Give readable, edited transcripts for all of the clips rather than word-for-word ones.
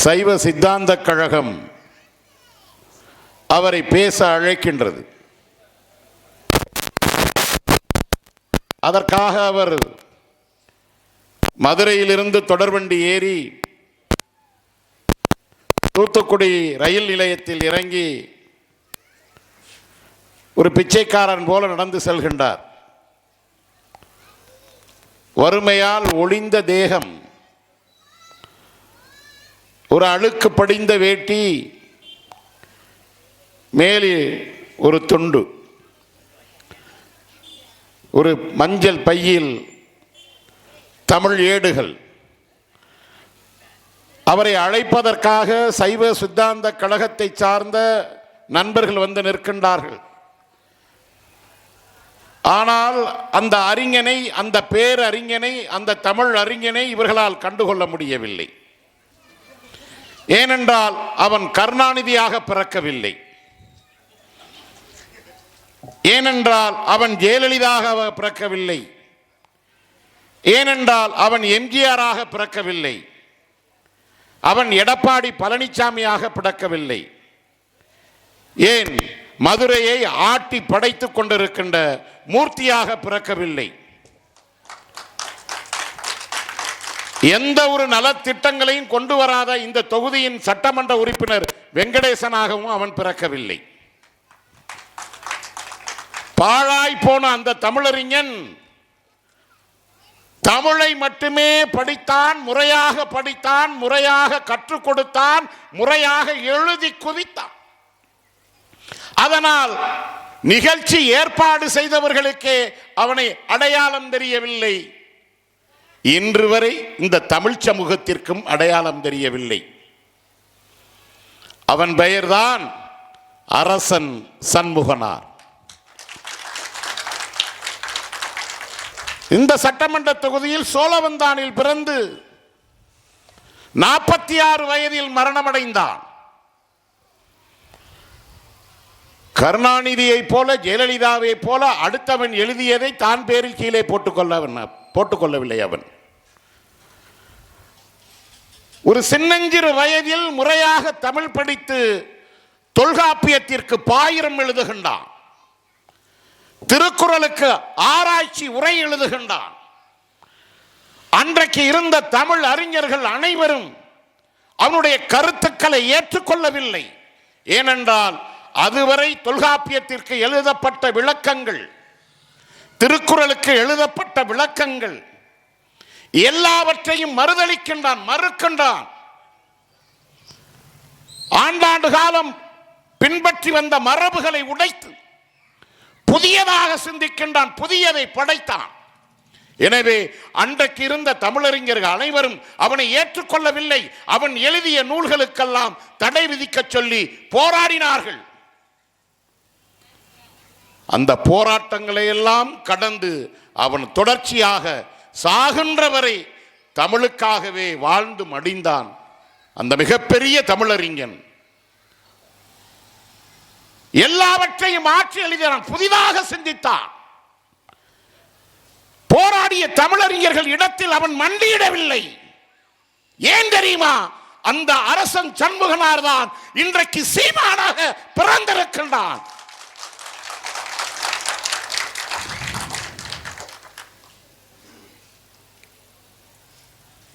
சைவ சித்தாந்த கழகம் அவரை பேச அழைக்கின்றது. அதற்காக அவர் மதுரையிலிருந்து தொடர்வண்டி ஏறி தூத்துக்குடி ரயில் நிலையத்தில் இறங்கி ஒரு பிச்சைக்காரன் போல நடந்து செல்கின்றார். வறுமையால் ஒளிந்த தேகம், ஒரு அழுக்கு படிந்த வேட்டி, மேலே ஒரு துண்டு, ஒரு மஞ்சள் பையில் தமிழ் ஏடுகள். அவரை அழைப்பதற்காக சைவ சித்தாந்த கழகத்தை சார்ந்த நண்பர்கள் வந்து நிற்கின்றார்கள். ஆனால் அந்த அறிஞனை, அந்த பேரறிஞனை, அந்த தமிழ் அறிஞனை இவர்களால் கண்டுகொள்ள முடியவில்லை. ஏனென்றால் அவன் கருணாநிதியாக பிறக்கவில்லை. ஏனென்றால் அவன் ஜெயலலிதாக பிறக்கவில்லை. ஏனென்றால் அவன் எம்ஜிஆராக பிறக்கவில்லை. அவன் எடப்பாடி பழனிசாமியாக பிறக்கவில்லை. ஏன் மதுரையை ஆட்டி படைத்துக் கொண்டிருக்கின்ற மூர்த்தியாக பிறக்கவில்லை. எந்த ஒரு நலத்திட்டங்களையும் கொண்டு வராத இந்த தொகுதியின் சட்டமன்ற உறுப்பினர் வெங்கடேசனாகவும் அவன் பிறக்கவில்லை. பாழாய் போன அந்த தமிழறிஞன் தமிழை மட்டுமே படித்தான், முறையாக படித்தான், முறையாக கற்றுக் கொடுத்தான், முறையாக எழுதி குவித்தான். அதனால் நிகழ்ச்சி ஏற்பாடு செய்தவர்களுக்கே அவனை அடையாளம் தெரியவில்லை. இன்று வரை இந்த தமிழ் சமூகத்திற்கும் அடையாளம் தெரியவில்லை. அவன் பெயர்தான் அரசன் சண்முகனார். இந்த சட்டமன்ற தொகுதியில் சோழவந்தானில் பிறந்து 46 வயதில் மரணமடைந்தான். கருணாநிதியை போல, ஜெயலலிதாவை போல அடுத்தவன் எழுதியதை தான் பேரில் கீழே போட்டுக்கொள்ளவில்லை. அவன் ஒரு சின்னஞ்சிறு வயதில் முறையாக தமிழ் படித்து தொல்காப்பியத்திற்கு பாயிரம் எழுதுகின்றான். திருக்குறளுக்கு ஆராய்ச்சி உரை எழுதுகின்றான். அன்றைக்கு இருந்த தமிழ் அறிஞர்கள் அனைவரும் அவனுடைய கருத்துக்களை ஏற்றுக்கொள்ளவில்லை. ஏனென்றால் அதுவரை தொல்காப்பியத்திற்கு எழுதப்பட்ட விளக்கங்கள், திருக்குறளுக்கு எழுதப்பட்ட விளக்கங்கள் எல்லாவற்றையும் மறுக்கின்றான். ஆண்டாண்டு காலம் பின்பற்றி வந்த மரபுகளை உடைத்து புதியதாக சிந்திக்கின்றான், புதியதை படைத்தான். எனவே அன்றைக்கு இருந்த தமிழறிஞர்கள் அனைவரும் அவனை ஏற்றுக்கொள்ளவில்லை. அவன் எழுதிய நூல்களுக்கெல்லாம் தடை விதிக்க சொல்லி போராடினார்கள். அந்த போராட்டங்களை எல்லாம் கடந்து அவன் தொடர்ச்சியாக சாகின்ற வரை தமிழுக்காகவே வாழ்ந்து மடிந்தான். அந்த மிகப்பெரிய தமிழறிஞன் எல்லாவற்றையும் மாற்றி எழுதினான், புதிதாக சிந்தித்தான். போராடிய தமிழறிஞர்கள் இடத்தில் அவன் மண்டியிடவில்லை. ஏன் தெரியுமா? அந்த அரசன் சண்முகனார் தான் இன்றைக்கு சீமானாக பிறந்திருக்கின்றான்.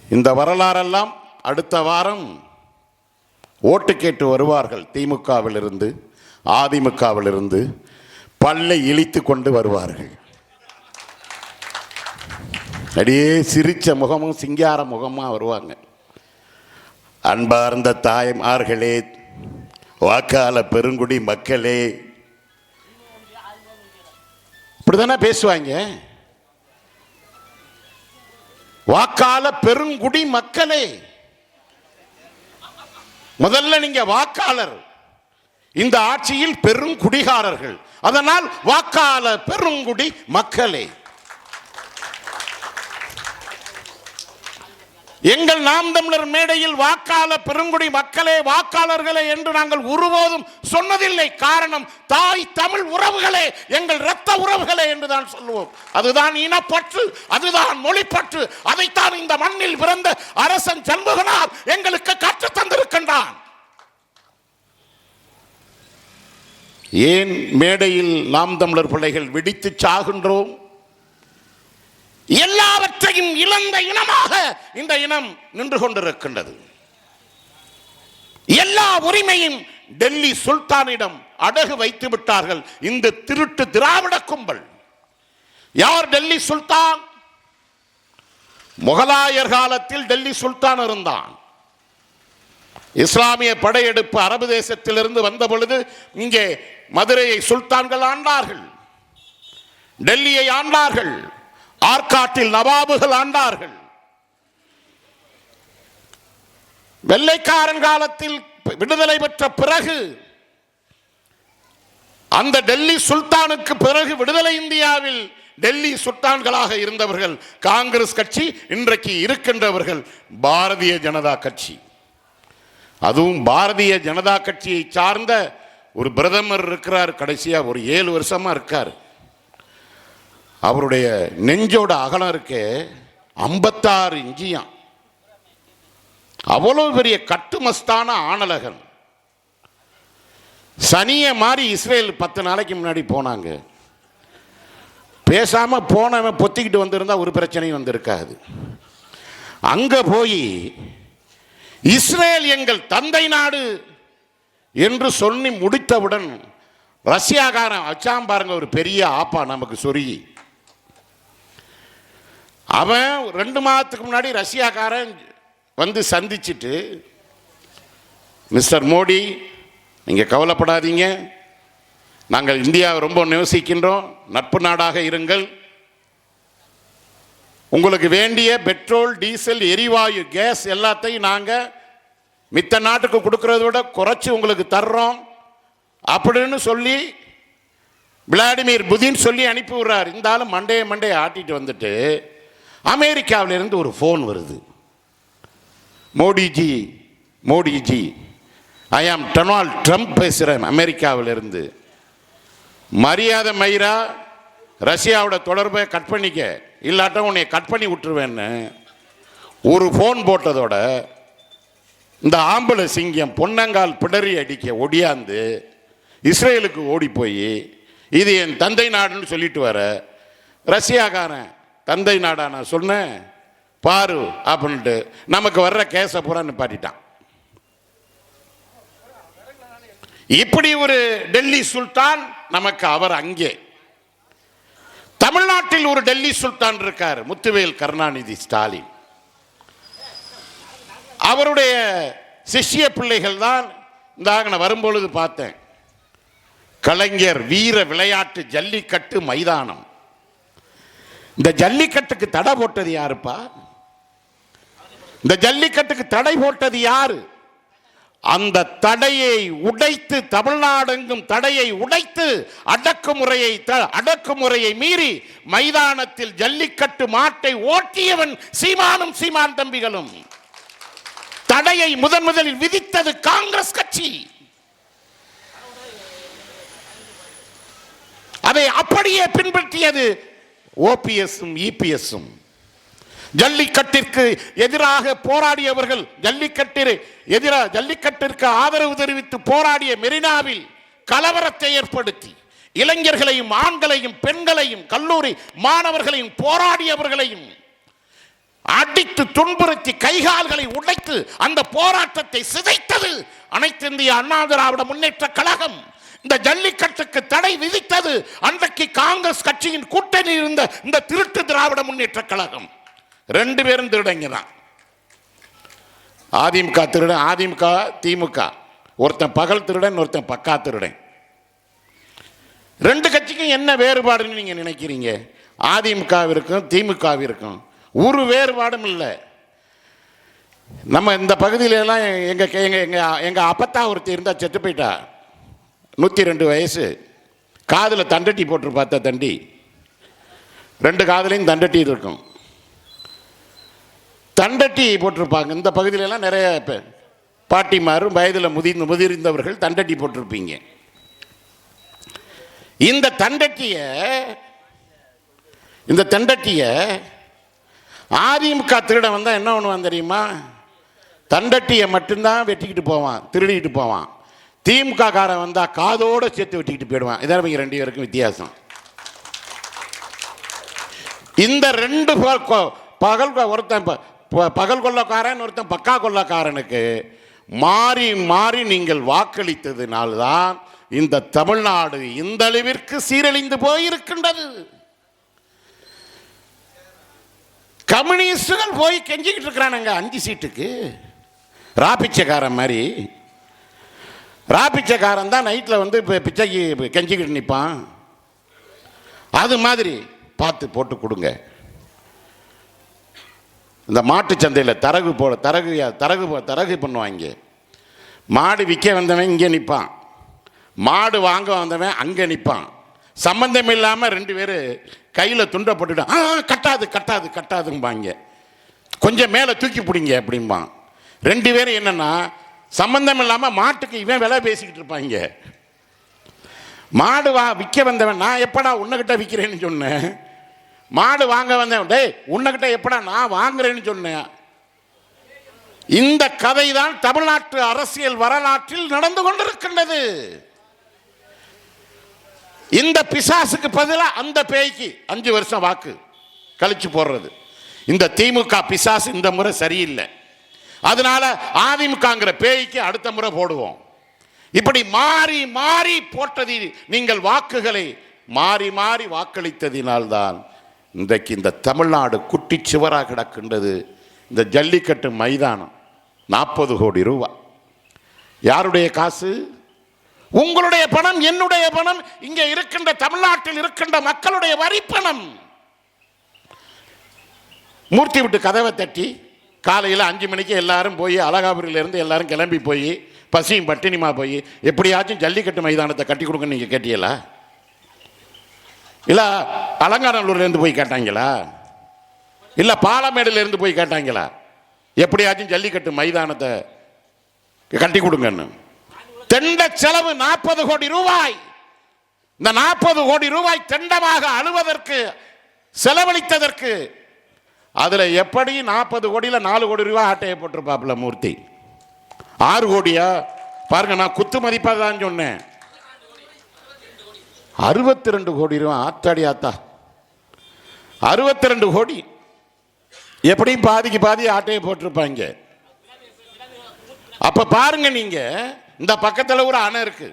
இந்த வரலாறெல்லாம் அடுத்த வாரம் ஓட்டு கேட்டு வருவார்கள். திமுகவிலிருந்து, அதிமுகவிலிருந்து பல்லை இழித்து கொண்டு வருவார்கள். அப்படியே சிரிச்ச முகமும் சிங்கார முகமா வருவாங்க. அன்பார்ந்த தாய்மார்களே, வாக்காள பெருங்குடி மக்களே, இப்படிதானே பேசுவாங்க. வாக்காள பெருங்குடி மக்களே, முதல்ல நீங்க வாக்காளர், இந்த ஆட்சியில் பெருங்குடிகாரர்கள். அதனால் வாக்காள பெருங்குடி மக்களே. எங்கள் நாம் தமிழர் மேடையில் வாக்காளர் பெருங்குடி மக்களே, வாக்காளர்களே என்று நாங்கள் ஒருபோதும் சொன்னதில்லை. காரணம், தாய் தமிழ் உறவுகளே, எங்கள் இரத்த உறவுகளே என்றுதான் சொல்லுவோம். அதுதான் இனப்பற்று, அதுதான் மொழிப்பற்று. அதைத்தான் இந்த மண்ணில் பிறந்த அரசன் சண்முகனார் எங்களுக்கு கற்றுத் தந்திருக்கின்றான். ஏன் மேடையில் நாம் தமிழர் பிள்ளைகள் வெடித்து சாகின்றோம்? எல்லாவற்றையும் இழந்த இனமாக இந்த இனம் நின்று கொண்டிருக்கின்றது. எல்லா உரிமையும் டெல்லி சுல்தானிடம் அடகு வைத்து விட்டார்கள் இந்த திருட்டு திராவிட கும்பல். யார் டெல்லி சுல்தான்? முகலாயர் காலத்தில் டெல்லி சுல்தான் இருந்தான். இஸ்லாமிய படையெடுப்பு அரபு தேசத்திலிருந்து வந்த பொழுது இங்கே மதுரையை சுல்தான்கள் ஆண்டார்கள், டெல்லியை ஆண்டார்கள், ஆற்காட்டில் நவாபுகள் ஆண்டார்கள். வெள்ளைக்காரன் காலத்தில் விடுதலை பெற்ற பிறகு அந்த டெல்லி சுல்தானுக்கு பிறகு விடுதலை இந்தியாவில் டெல்லி சுல்தான்களாக இருந்தவர்கள் காங்கிரஸ் கட்சி, இன்றைக்கு இருக்கின்றவர்கள் பாரதிய ஜனதா கட்சி. அதுவும் பாரதிய ஜனதா கட்சியை சார்ந்த ஒரு பிரதமர் இருக்கிறார், கடைசியா ஒரு 7 வருஷமா இருக்கார். அவருடைய நெஞ்சோட அகலம் இருக்கே 56 இன்ச்சியாம். அவ்வளவு பெரிய கட்டுமஸ்தான ஆணலகன். சனிய மாதிரி இஸ்ரேல் 10 நாளைக்கு முன்னாடி போனாங்க. பேசாம போனவன் பொத்திக்கிட்டு வந்திருந்தா ஒரு பிரச்சனையும் வந்திருக்காது. அங்க போய் இஸ்ரேல் எங்கள் தந்தை நாடு என்று சொல்லி முடித்தவுடன் ரஷ்யாக்காரன் வச்சாம் பாருங்க ஒரு பெரிய ஆப்பா நமக்கு சொருகி. அவன் 2 மாதத்துக்கு முன்னாடி ரஷ்யாக்காரன் வந்து சந்திச்சுட்டு, மிஸ்டர் மோடி நீங்கள் கவலைப்படாதீங்க, நாங்கள் இந்தியாவை ரொம்ப நேசிக்கின்றோம், நட்பு நாடாக இருங்கள், உங்களுக்கு வேண்டிய பெட்ரோல், டீசல், எரிவாயு, கேஸ் எல்லாத்தையும் நாங்கள் மித்த நாட்டுக்கு கொடுக்கறத விட குறைச்சி உங்களுக்கு தர்றோம் அப்படின்னு சொல்லி விளாடிமிர் புதின் சொல்லி அனுப்பி விடுறார். இந்த ஆளும் மண்டையை ஆட்டிட்டு வந்துட்டு அமெரிக்காவிலிருந்து ஒரு ஃபோன் வருது. மோடிஜி ஐ ஆம் டொனால்ட் ட்ரம்ப் பேசுகிறேன் அமெரிக்காவிலிருந்து. மரியாதை மயிரா ரஷ்யாவோட தொடர்பை கட் பண்ணிக்க, இல்லாட்ட உன்னை கட் பண்ணி விட்டுருவேன்னு ஒரு ஃபோன் போட்டதோட இந்த ஆம்பளை சிங்கம் பொன்னங்கால் பிடறி அடிக்க ஒடியாந்து இஸ்ரேலுக்கு ஓடி போய் இது என் தந்தை நாடுன்னு சொல்லிட்டு வர ரஷ்யாக்காரன் தந்தை நாடா நான் சொன்னேன் பாரு அப்படின்ட்டு நமக்கு வர்ற கேஸை பூரா நிப்பாட்டிட்டான். இப்படி ஒரு டெல்லி சுல்தான் நமக்கு. அவர் அங்கே தமிழ்நாட்டில் ஒரு டெல்லி சுல்தான் இருக்கார், முத்துவேல் கருணாநிதி ஸ்டாலின். அவருடைய சிஷ்ய பிள்ளைகள் தான் இந்த வரும்பொழுது பார்த்தேன். கலைஞர் வீர விளையாட்டு ஜல்லிக்கட்டு மைதானம். இந்த ஜல்லிக்கட்டுக்கு தடை போட்டது யாருப்பா? இந்த ஜல்லிக்கட்டுக்கு தடை போட்டது யாரு? அந்த தடையை உடைத்து, தமிழ்நாடெங்கும் தடையை உடைத்து அடக்குமுறையை மீறி மைதானத்தில் ஜல்லிக்கட்டு மாட்டை ஓட்டியவன் சீமானும் சீமான் தம்பிகளும். தடையை முதலில் விதித்தது காங்கிரஸ் கட்சி. அதை அப்படியே பின்பற்றியது ஓபிஎஸும் இபிஎஸும். ஜல்லிக்கட்டிற்கு எதிராக போராடியவர்கள், ஜல்லிக்கட்டிற்கு ஆதரவு தெரிவித்து போராடிய மெரினாவில் கலவரத்தை ஏற்படுத்தி இளைஞர்களையும் ஆண்களையும் பெண்களையும் கல்லூரி மாணவர்களையும் போராடியவர்களையும் அடித்து துன்புறுத்தி கைகால்களை உடைத்து அந்த போராட்டத்தை சிதைத்தது அனைத்து இந்திய அண்ணா திராவிட முன்னேற்ற கழகம். இந்த ஜல்லிக்கட்டுக்கு தடை விதித்தது அன்றைக்கு காங்கிரஸ் கட்சியின் கூட்டணி இருந்த இந்த திருட்டு திராவிட முன்னேற்ற கழகம். 2 பேரும் திருடங்க தான். அதிமுக திருடன், அதிமுக திமுக. ஒருத்தன் பகல் திருடன், ஒருத்தன் பக்கா திருடன். 2 கட்சிக்கும் என்ன வேறுபாடுன்னு நீங்க நினைக்கிறீங்க? அதிமுகவிற்கும் திமுகவிற்கும் ஒரு வேறுபாடும் இல்லை. நம்ம இந்த பகுதியிலெல்லாம் எங்க அப்பத்தா ஒருத்தர் இருந்தா செத்து போயிட்டா, 102 வயசு, காதில் தண்டட்டி போட்டு பார்த்த தண்டி, 2 காதலையும் தண்டட்டி இருக்கும். தண்டட்டி போட்டிருப்பாங்க. இந்த பகுதியிலலாம் நிறைய பாட்டிமாரும் வயதில் முதிர்ந்தவர்கள் தண்டட்டி போட்டிருப்பீங்க. இந்த தண்டட்டிய அதிமுக திருட வந்தால் என்ன பண்ணுவான் தெரியுமா? தண்டட்டியை மட்டும்தான் வெட்டிக்கிட்டு போவான், திருடிக்கிட்டு போவான். திமுக காரன் வந்தால் காதோடு சேர்த்து வெட்டிக்கிட்டு போயிடுவான். இதான் இவங்க ரெண்டு பேருக்கும் வித்தியாசம். இந்த ரெண்டு ஒருத்தன் பகல் கொள்ளக்காரன், ஒருத்தன் பக்கா கொள்ளக்காரனுக்கு மாறி மாறி நீங்கள் வாக்களித்ததினால்தான் இந்த தமிழ்நாடு இந்த அளவிற்கு சீரழிந்து போயிருக்கின்றது. கம்யூனிஸ்டுகள் போய் கெஞ்சிக்கிட்டு இருக்கிறானுங்க 5 சீட்டுக்கு. ராபிச்சக்காரன் மாதிரி, ராபிச்சக்காரன் தான் நைட்டில் வந்து பிச்சைக்கு கெஞ்சிக்கிட்டு நிற்பான். அது மாதிரி பார்த்து போட்டு கொடுங்க. இந்த மாட்டு சந்தையில் தரகு பண்ணுவாங்க. மாடு விற்க வந்தவன் இங்கே நிற்பான், மாடு வாங்க வந்தவன் அங்கே நிற்பான். சம்பந்தம் இல்லாமல் 2 பேர் கையில் துண்டை போட்டுட்டு கட்டாது கட்டாது கட்டாதும்பாங்க. கொஞ்சம் மேலே தூக்கி பிடிங்க அப்படிம்பான். 2 பேரும் என்னன்னா சம்பந்தம் இல்லாமல் மாட்டுக்கு இவன் விலை பேசிக்கிட்டு இருப்பாங்க. மாடு விற்க வந்தவன் நான் எப்படா உன்னைக்கிட்ட விற்கிறேன்னு சொன்னேன், மாடு வாங்க வந்தவன் டேய் உன்னைக்கிட்ட எப்படா நான் வாங்குறேன்னு சொன்னேன். இந்த கதை தான் தமிழ்நாட்டு அரசியல் வரலாற்றில் நடந்து கொண்டிருக்கின்றது. இந்த பிசாசுக்கு பதிலாக அந்த பேய்க்கு 5 வருஷம் வாக்கு கழிச்சு போடுறது. இந்த திமுக பிசாசு இந்த முறை சரியில்லை, அதனால அதிமுகங்கிற பேய்க்கு அடுத்த முறை போடுவோம். இப்படி மாறி மாறி போட்டது நீங்கள் வாக்குகளை மாறி மாறி வாக்களித்ததினால்தான் இன்றைக்கு இந்த தமிழ்நாடு குட்டி சுவராக கிடக்கின்றது. இந்த ஜல்லிக்கட்டு மைதானம் 40 கோடி ரூபாய் யாருடைய காசு? உங்களுடைய பணம், என்னுடைய பணம், இங்கே இருக்கின்ற தமிழ்நாட்டில் இருக்கின்ற மக்களுடைய வரி பணம். மூர்த்தி விட்டு கதவை தட்டி காலையில் 5 மணிக்கு எல்லாரும் போய் அழகாபுரியிலிருந்து எல்லாரும் கிளம்பி போய் பசியும் பட்டினிமா போய் எப்படியாச்சும் ஜல்லிக்கட்டு மைதானத்தை கட்டி கொடுங்கன்னு நீங்கள் கேட்டீங்களா? இல்லை அலங்காநல்லூர்லேருந்து போய் கேட்டாங்களா? இல்லை பாலமேடுலேருந்து போய் கேட்டாங்களா? எப்படியாச்சும் ஜல்லிக்கட்டு மைதானத்தை கட்டி கொடுங்கன்னு. தெண்ட செலவு 40 கோடி ரூபாய். இந்த 40 கோடி ரூபாய் தெண்டமாக அழுவதற்கு செலவழித்ததற்கு அதுல எப்படி 40 கோடியில 4 கோடி ரூபாய் ஆட்டையை போட்டிருப்பாப்புல மூர்த்தி. 6 கோடியா பாருங்க, நான் குத்து மதிப்பாக தான் சொன்னேன். 62 கோடி ரூபாய். ஆத்தாடி ஆத்தா, 62 கோடி எப்படியும் பாதிக்கு பாதி ஆட்டையை போட்டிருப்பாங்க. அப்ப பாருங்க நீங்க, இந்த பக்கத்தில் ஒரு அணை இருக்கு,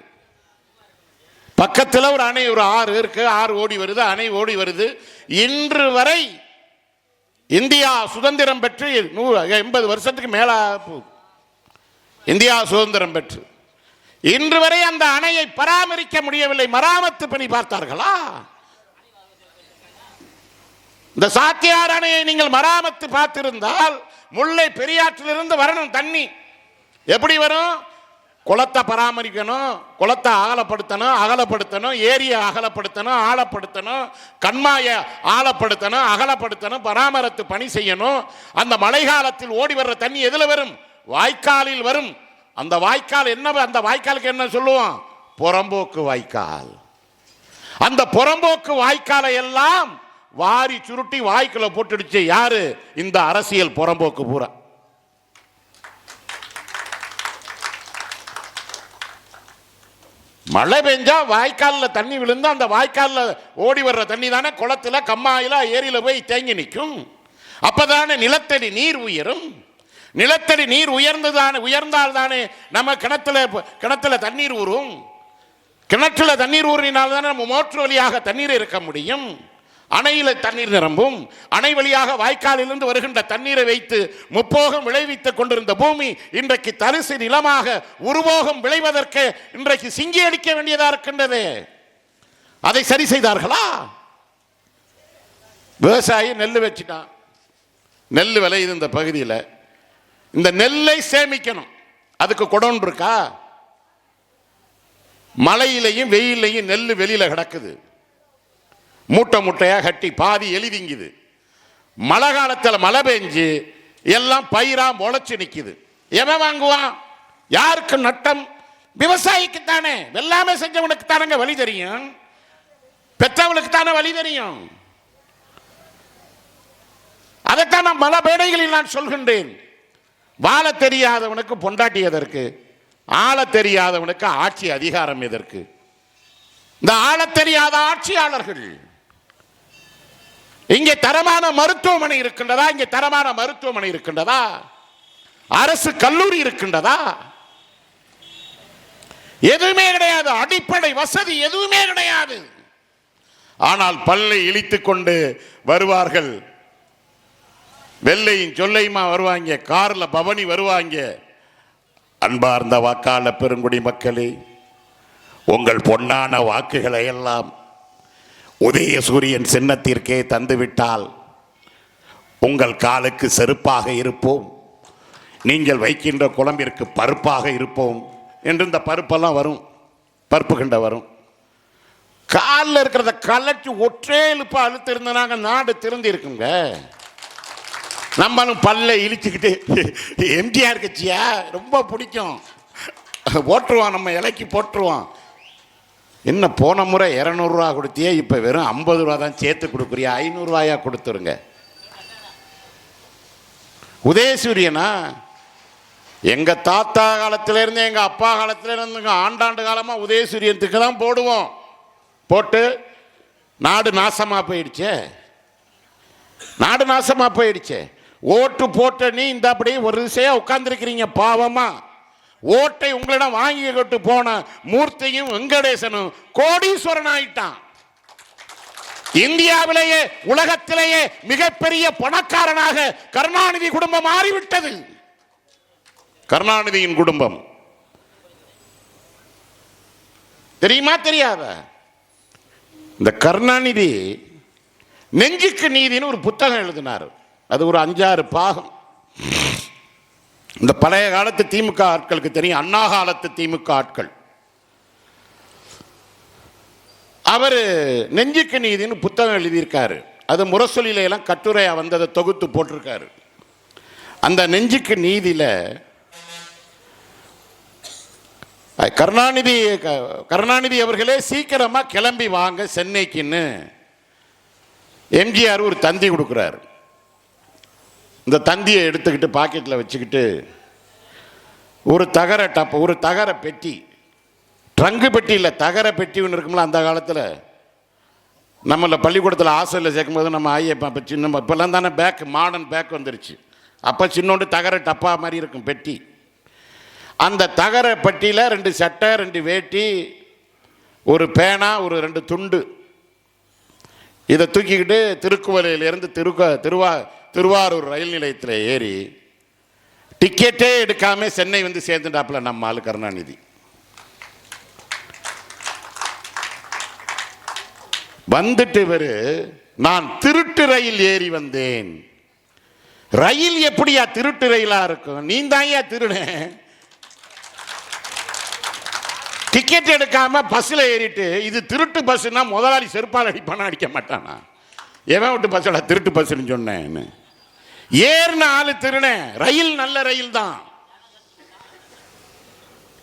பக்கத்தில் ஒரு அணை, ஒரு ஆறு இருக்கு, ஆறு ஓடி வருது, அணை ஓடி வருது. இன்று வரை இந்தியா சுதந்திரம் பெற்று 80 வருஷத்துக்கு மேல இந்தியா சுதந்திரம் பெற்று இன்று வரை அந்த அணையை பராமரிக்க முடியவில்லை. மராமத்து பணி பார்த்தார்களா? இந்த சாத்தியார் அணையை நீங்கள் மராமத்து பார்த்திருந்தால் முல்லை பெரியாற்றிலிருந்து வரணும் தண்ணி. எப்படி வரும்? குளத்தை பராமரிக்கணும், குளத்தை அகலப்படுத்தணும், ஏரியை அகலப்படுத்தணும், ஆழப்படுத்தணும், கண்மாயை ஆழப்படுத்தணும், அகலப்படுத்தணும், பராமரித்து பணி செய்யணும். அந்த மழை காலத்தில் ஓடி வர்ற தண்ணி எதுல வரும்? வாய்க்காலில் வரும். அந்த வாய்க்கால் என்ன? அந்த வாய்க்காலுக்கு என்ன சொல்லுவோம்? புறம்போக்கு வாய்க்கால். அந்த புறம்போக்கு வாய்க்காலை எல்லாம் வாரி சுருட்டி வாய்க்குள்ள போட்டுடுச்சு யாரு? இந்த அரசியல் புறம்போக்கு பூரா. மழை பெஞ்சா வாய்க்காலில் தண்ணி விழுந்து அந்த வாய்க்காலில் ஓடி வர்ற தண்ணி தானே குளத்தில், கம்மாயில, ஏரியில் போய் தேங்கி நிற்கும். அப்பதானே நிலத்தடி நீர் உயரும். நிலத்தடி நீர் உயர்ந்தால் தானே நம்ம கிணத்துல தண்ணீர் ஊறும். கிணற்றுல தண்ணீர் ஊறினால் தானே நம்ம மோட்டர் வழியாக தண்ணீர் இருக்க முடியும். அணையில தண்ணீர் நிரம்பும். அணை வழியாக வாய்க்காலிலிருந்து வருகின்ற தண்ணீரை வைத்து முப்போகம் விளைவித்துக் கொண்டிருந்த பூமி இன்றைக்கு தரிசு நிலமாக உருவோகம் விளைவதற்கு இன்றைக்கு சிங்கி அடிக்க வேண்டியதா இருக்கின்றது. அதை சரி செய்தார்களா? விவசாயி நெல் வச்சுட்டான், நெல் விளையுது இந்த பகுதியில். இந்த நெல்லை சேமிக்கணும், அதுக்கு குடோன் இருக்கா? மழையிலையும் வெயிலையும் நெல் வெளியில கிடக்குது, மூட்டை மூட்டையா கட்டி பாதி எலிதிங்குது. மழை காலத்தில் மழை பெஞ்சு எல்லாம் பயிரா முளைச்சு நிக்குது. எவன் வாங்குவான்? யாருக்கு நட்டம்? விவசாயிக்கு தானே. வெள்ளாமை செஞ்சவனுக்கு தானங்க வழி தெரியும், பெற்றவளுக்கு தானே வழி தெரியும். அதைத்தான் நான் பல பேடைகளில் நான் சொல்கின்றேன். வாழ தெரியாதவனுக்கு பொண்டாட்டி எதற்கு? ஆள தெரியாதவனுக்கு ஆட்சி அதிகாரம் எதற்கு? இந்த ஆள தெரியாத ஆட்சியாளர்கள். இங்கே தரமான மருத்துவமனை இருக்கின்றதா? இங்கே தரமான மருத்துவமனை இருக்கின்றதா? அரசு கல்லூரி இருக்கின்றதா? எதுவுமே கிடையாது. அடிப்படை வசதி எதுவுமே கிடையாது. ஆனால் பல்லை இழித்துக் கொண்டு வருவார்கள். வெள்ளையும் சொல்லையுமா வருவாங்க, கார்ல பவனி வருவாங்க. அன்பார்ந்த வாக்காளர் பெருங்குடி மக்களே, உங்கள் பொன்னான வாக்குகளை எல்லாம் உதயசூரியன் சின்னத்திற்கே தந்துவிட்டால் உங்கள் காலுக்கு செருப்பாக இருப்போம், நீங்கள் வைக்கின்ற குழம்பிற்கு பருப்பாக இருப்போம் என்று இந்த பருப்பெல்லாம் வரும், பருப்பு கண்ட வரும். காலில் இருக்கிறத கலட்டி ஒற்றே இழுப்பா அழுத்து இருந்தனாங்க நாடு திருந்தி இருக்குங்க. நம்மளும் பல்ல இழிச்சுக்கிட்டு எம்ஜிஆர் கட்சியா ரொம்ப பிடிக்கும், போட்டுருவான், நம்ம இலைக்கு போட்டுருவான். என்ன போன முறை 200 ரூபா கொடுத்தியே, இப்போ வெறும் 50 ரூபா தான் சேர்த்து கொடுக்குறியா? 500 ரூபாயா கொடுத்துருங்க. உதயசூரியனா எங்க தாத்தா காலத்திலிருந்து எங்க அப்பா காலத்திலிருந்து ஆண்டாண்டு காலமா உதயசூரியனுக்கு தான் போடுவோம். போட்டு நாடு நாசமா போயிடுச்சே, நாடு நாசமா போயிடுச்சே. ஓட்டு போட்ட நீ இந்த அப்படி ஒரு திசையா உட்கார்ந்துருக்கிறீங்க பாவமா. ஓட்டை உங்களிடம் வாங்கிக்கிட்டு போன மூர்த்தியும் வெங்கடேசனும் கோடீஸ்வரன் ஆயிட்டான். இந்தியாவிலேயே உலகத்திலேயே மிகப்பெரிய பணக்காரனாக கருணாநிதி குடும்பம் மாறிவிட்டது. கருணாநிதியின் குடும்பம் தெரியுமா தெரியாதா? இந்த கருணாநிதி நெஞ்சுக்கு நீதினு ஒரு புத்தகம் எழுதினார். அது ஒரு 5-6 பாகம். இந்த பழைய காலத்து திமுக ஆட்களுக்கு தெரியும், அண்ணா காலத்து திமுக ஆட்கள். அவர் நெஞ்சுக்கு நீதினு புத்தகம் எழுதியிருக்காரு. அது முரசொலியில எல்லாம் கட்டுரையா வந்ததை தொகுத்து போட்டிருக்காரு. அந்த நெஞ்சுக்கு நீதியில கருணாநிதி அவர்களே சீக்கிரமா கிளம்பி வாங்க சென்னைக்குன்னு எம்ஜிஆர் ஒரு தந்தி கொடுக்குறாரு. இந்த தந்தியை எடுத்துக்கிட்டு பாக்கெட்டில் வச்சுக்கிட்டு ஒரு தகர பெட்டி, ட்ரங்கு பெட்டி இல்லை, தகர பெட்டி ஒன்று இருக்கும்ல. அந்த காலத்தில் நம்மள பள்ளிக்கூடத்தில் ஹாஸ்டலில் சேர்க்கும்போது நம்ம இப்போ சின்ன இப்போல்லாம் தானே பேக், மாடர்ன் பேக் வந்துருச்சு. அப்போ சின்னோண்டு தகர டப்பா மாதிரி இருக்கும் பெட்டி. அந்த தகர பெட்டியில் 2 சட்டை, 2 வேட்டி, ஒரு பேனா, ஒரு 2 துண்டு. இதை தூக்கிக்கிட்டு திருக்குவளையிலிருந்து திருவாரூர் ரயில் நிலையத்தில் ஏறி டிக்கெட்டே எடுக்காம சென்னை வந்து சேர்ந்துட்டாப்புல நம்ம ஆளு கருணாநிதி. வந்துட்டு இவரு, நான் திருட்டு ரயில் ஏறி வந்தேன். ரயில் எப்படியா திருட்டு ரயிலா இருக்கும்? நீ தான் ஏன் திருட? டிக்கெட் எடுக்காம பஸ்ல ஏறிட்டு இது திருட்டு பஸ்னா முதலாளி செருப்பால் அடிப்பானா? அடிக்க மாட்டானா? எவன் விட்டு பஸ்ல திருட்டு பஸ்ன்னு சொன்னேன். ஏறின ஆளு திருட. ரயில் நல்ல ரயில் தான்.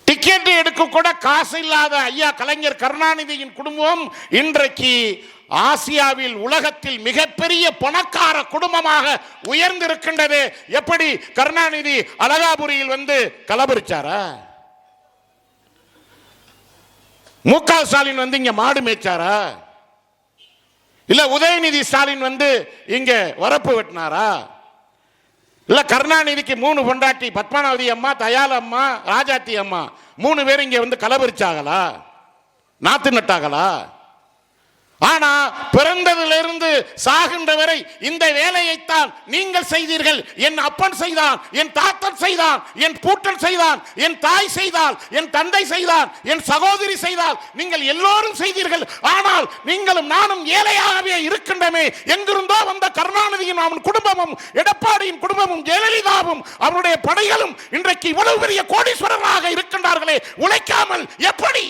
டிக்கெட் எடுக்க கூட காசு இல்லாத ஐயா கலைஞர் கருணாநிதியின் குடும்பம் இன்றைக்கு ஆசியாவில் உலகத்தில் மிகப்பெரிய பணக்கார குடும்பமாக உயர்ந்திருக்கின்றது. எப்படி கருணாநிதி அழகாபுரியில் வந்து கலபரிச்சாரா? மு.க. ஸ்டாலின் வந்து இங்க மாடு மேய்ச்சாரா? இல்ல உதயநிதி ஸ்டாலின் வந்து இங்க வரப்பு வெட்டினாரா? இல்ல கருணாநிதிக்கு 3 பொண்டாட்டி, பத்மாவதி அம்மா, தயாள அம்மா, ராஜாத்தி அம்மா, 3 பேர் இங்க வந்து கலபரிச்சாங்களா? நாத்து நட்டாங்களா? ஆனா பிறந்ததிலிருந்து சாகின்ற வரை இந்த வேலையைத்தான் நீங்கள் செய்தீர்கள். என் அப்பன் செய்தான், என் தாத்தன் செய்தான், என் பூட்டன் செய்தான், என் தாய் செய்தால், என் தந்தை செய்தான், என் சகோதரி செய்தால், நீங்கள் எல்லோரும் செய்தீர்கள். ஆனால் நீங்களும் நானும் ஏழையாகவே இருக்கின்றமே. எங்கிருந்தோ வந்த கருணாநிதியும் அவன் குடும்பமும், எடப்பாடியின் குடும்பமும், ஜெயலலிதாவும் அவருடைய படைகளும் இன்றைக்கு இவ்வளவு பெரிய கோடீஸ்வரராக இருக்கின்றார்களே. உழைக்காமல் எப்படி?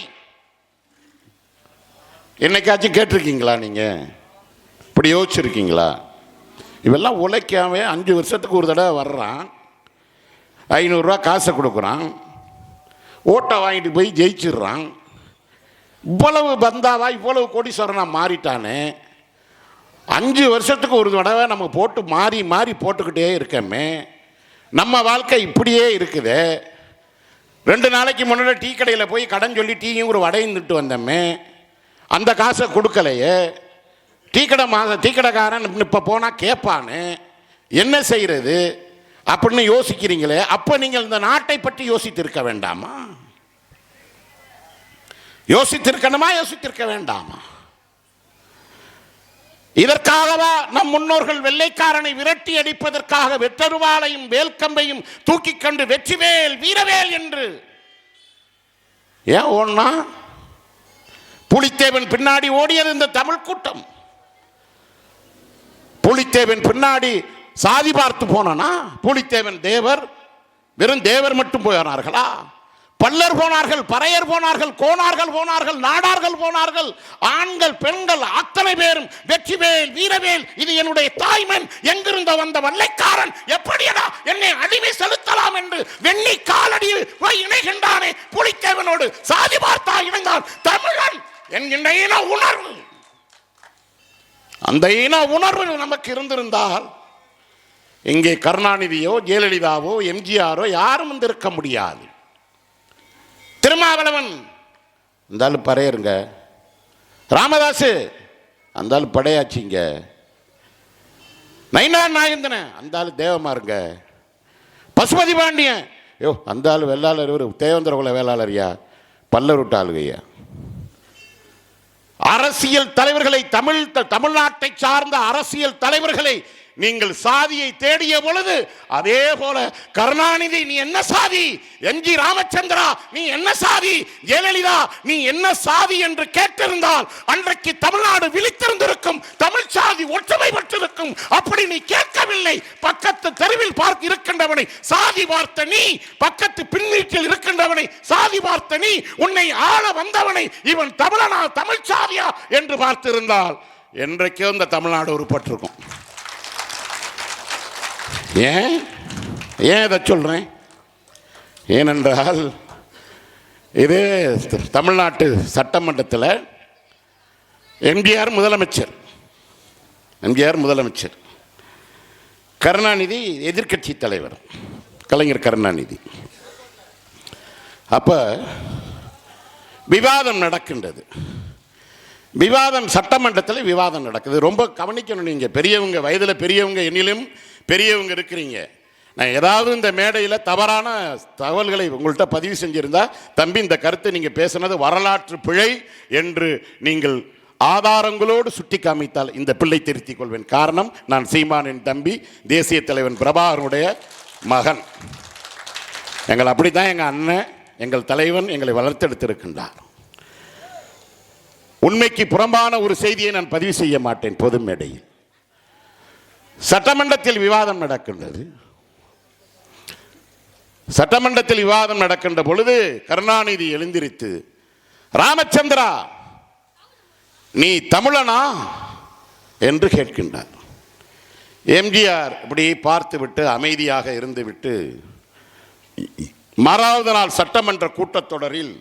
என்னைக்காச்சும் கேட்டிருக்கீங்களா? நீங்க இப்படி யோசிச்சிருக்கீங்களா? இவெல்லாம் உழைக்காம 5 வருஷத்துக்கு ஒரு தடவை வர்றான், 500 ரூபா காசை கொடுக்குறான், ஓட்டை வாங்கிட்டு போய் ஜெயிச்சிடுறான். இவ்வளவு பந்தாவா, இவ்வளவு கோடீஸ்வரனா மாறிட்டானே. 5 வருஷத்துக்கு ஒரு தடவை நம்ம போட்டு மாறி மாறி போட்டுக்கிட்டே இருக்கமே. நம்ம வாழ்க்கை இப்படியே இருக்குது. 2 நாளைக்கு முன்னாடி டீ கடையில் போய் கடன் சொல்லி டீயும் ஒரு வடையும் திட்டு வந்தோமே, அந்த காசை கொடுக்கலையே. டீ கடைக்காரன் இப்போ போனால் கேட்பான்னு என்ன செய்கிறது அப்படின்னு யோசிக்கிறீங்களே. அப்போ நீங்கள் இந்த நாட்டை பற்றி யோசித்திருக்க வேண்டாமா? யோசித்திருக்கணுமா, யோசித்திருக்க வேண்டாமா? இதற்காகவா நம் முன்னோர்கள் வெள்ளைக்காரனை விரட்டி அடிப்பதற்காக வெற்றருவாளையும் வேல்கம்பையும் தூக்கி கண்டு வெற்றிவேல் வீரவேல் என்று ஏன் ஓடனா? புலித்தேவன் பின்னாடி ஓடியது இந்த தமிழ் கூட்டம். புலித்தேவன் பின்னாடி சாதி பார்த்து போனா? புலித்தேவன் தேவர், வெறும் தேவர் மட்டும் போனார்களா? பல்லர் போனார்கள், பறையர் போனார்கள், கோணார்கள் போனார்கள், நாடார்கள் போனார்கள். ஆண்கள் பெண்கள் அத்தனை பேரும் வெற்றிவேல் வீரவேல், இது என்னுடைய தாய்மன், எங்கிருந்த வந்த வெள்ளைக்காரன் எப்படியடா என்னை அடிமை செலுத்தலாம் என்று வெண்ணி காலடியில் போய் இணைகின்றானே புலித்தேவனோடு. சாதி பார்த்தா இணைந்தான் தமிழன் என்கின்ற இன உணர்வு. அந்த இன உணர்வு நமக்கு இருந்திருந்தால் இங்கே கருணாநிதியோ ஜெயலலிதாவோ எம்ஜிஆரோ யாரும் வந்திருக்க முடியாது. திருமாவளவன் அந்தாலும் பறையருங்க, ராமதாஸ் அந்தாலும் படையாச்சிங்க, நயினார் நாகேந்திரன் அந்தாலும் தேவமாருங்க, பசுபதி பாண்டியன் யோ அந்தாலும் வெள்ளாளர், இவர் தேவேந்திர குல வேளாளரியா, பல்லர் விட்டாளுகையா. அரசியல் தலைவர்களை, தமிழ்நாட்டை சார்ந்த அரசியல் தலைவர்களை நீங்கள் சாதியை தேடிய பொழுது அதே போல கருணாநிதி நீ என்ன சாதி, என்ஜி ராமச்சந்திரா நீ என்ன சாதி, ஜெயலலிதா நீ என்ன சாதி என்று கேட்டிருந்தால் அன்றைக்கு தமிழ்நாடு விழித்திருந்திருக்கும், தமிழ் சாதி ஒற்றுமை பெற்றிருக்கும். அப்படி நீ கேட்கவில்லை. பக்கத்து தெருவில் பார்த்து இருக்கின்றவனை சாதி பார்த்த நீ, பக்கத்து பின்னீட்டில் இருக்கின்றவனை சாதி பார்த்த நீ, உன்னை ஆள வந்தவனை இவன் தமிழனா தமிழ் சாதியா என்று பார்த்திருந்தால் என்றைக்கோ இந்த தமிழ்நாடு உருப்பட்டிருக்கும். ஏன் இதை சொல்றேன்? ஏனென்றால் இது தமிழ்நாட்டு சட்டமன்றத்தில் எம்ஜிஆர் முதலமைச்சர், கருணாநிதி எதிர்க்கட்சி தலைவர், கலைஞர் கருணாநிதி. அப்ப விவாதம் நடக்கின்றது. விவாதம் சட்டமன்றத்தில் விவாதம் நடக்குது. ரொம்ப கவனிக்கணும். நீங்கள் பெரியவங்க, வயதில் பெரியவங்க, என்னிலும் பெரியவங்க இருக்கிறீங்க. நான் ஏதாவது இந்த மேடையில் தவறான தகவல்களை உங்கள்கிட்ட பதிவு செஞ்சிருந்தா, தம்பி இந்த கருத்தை நீங்கள் பேசுனது வரலாற்று பிழை என்று நீங்கள் ஆதாரங்களோடு சுட்டி காமித்தால் இந்த பிள்ளை திருத்திக் கொள்வேன். காரணம், நான் சீமானின் தம்பி, தேசிய தலைவன் பிரபாகரனுடைய மகன். எங்கள் அப்படித்தான் எங்கள் அண்ணன், எங்கள் தலைவன் எங்களை வளர்த்தெடுத்திருக்கின்றார். உண்மைக்கு புறம்பான ஒரு செய்தியை நான் பதிவு செய்ய மாட்டேன். பொது மேடையில் சட்டமன்றத்தில் விவாதம் நடக்கின்றது. சட்டமன்றத்தில் விவாதம் நடக்கின்ற பொழுது கருணாநிதி எழுந்திருத்து, ராமச்சந்திரா நீ தமிழனா என்று கேட்கின்றார். எம்ஜிஆர் இப்படி பார்த்துவிட்டு அமைதியாக இருந்துவிட்டு, மறாவது நாள் சட்டமன்ற கூட்டத்தொடரில்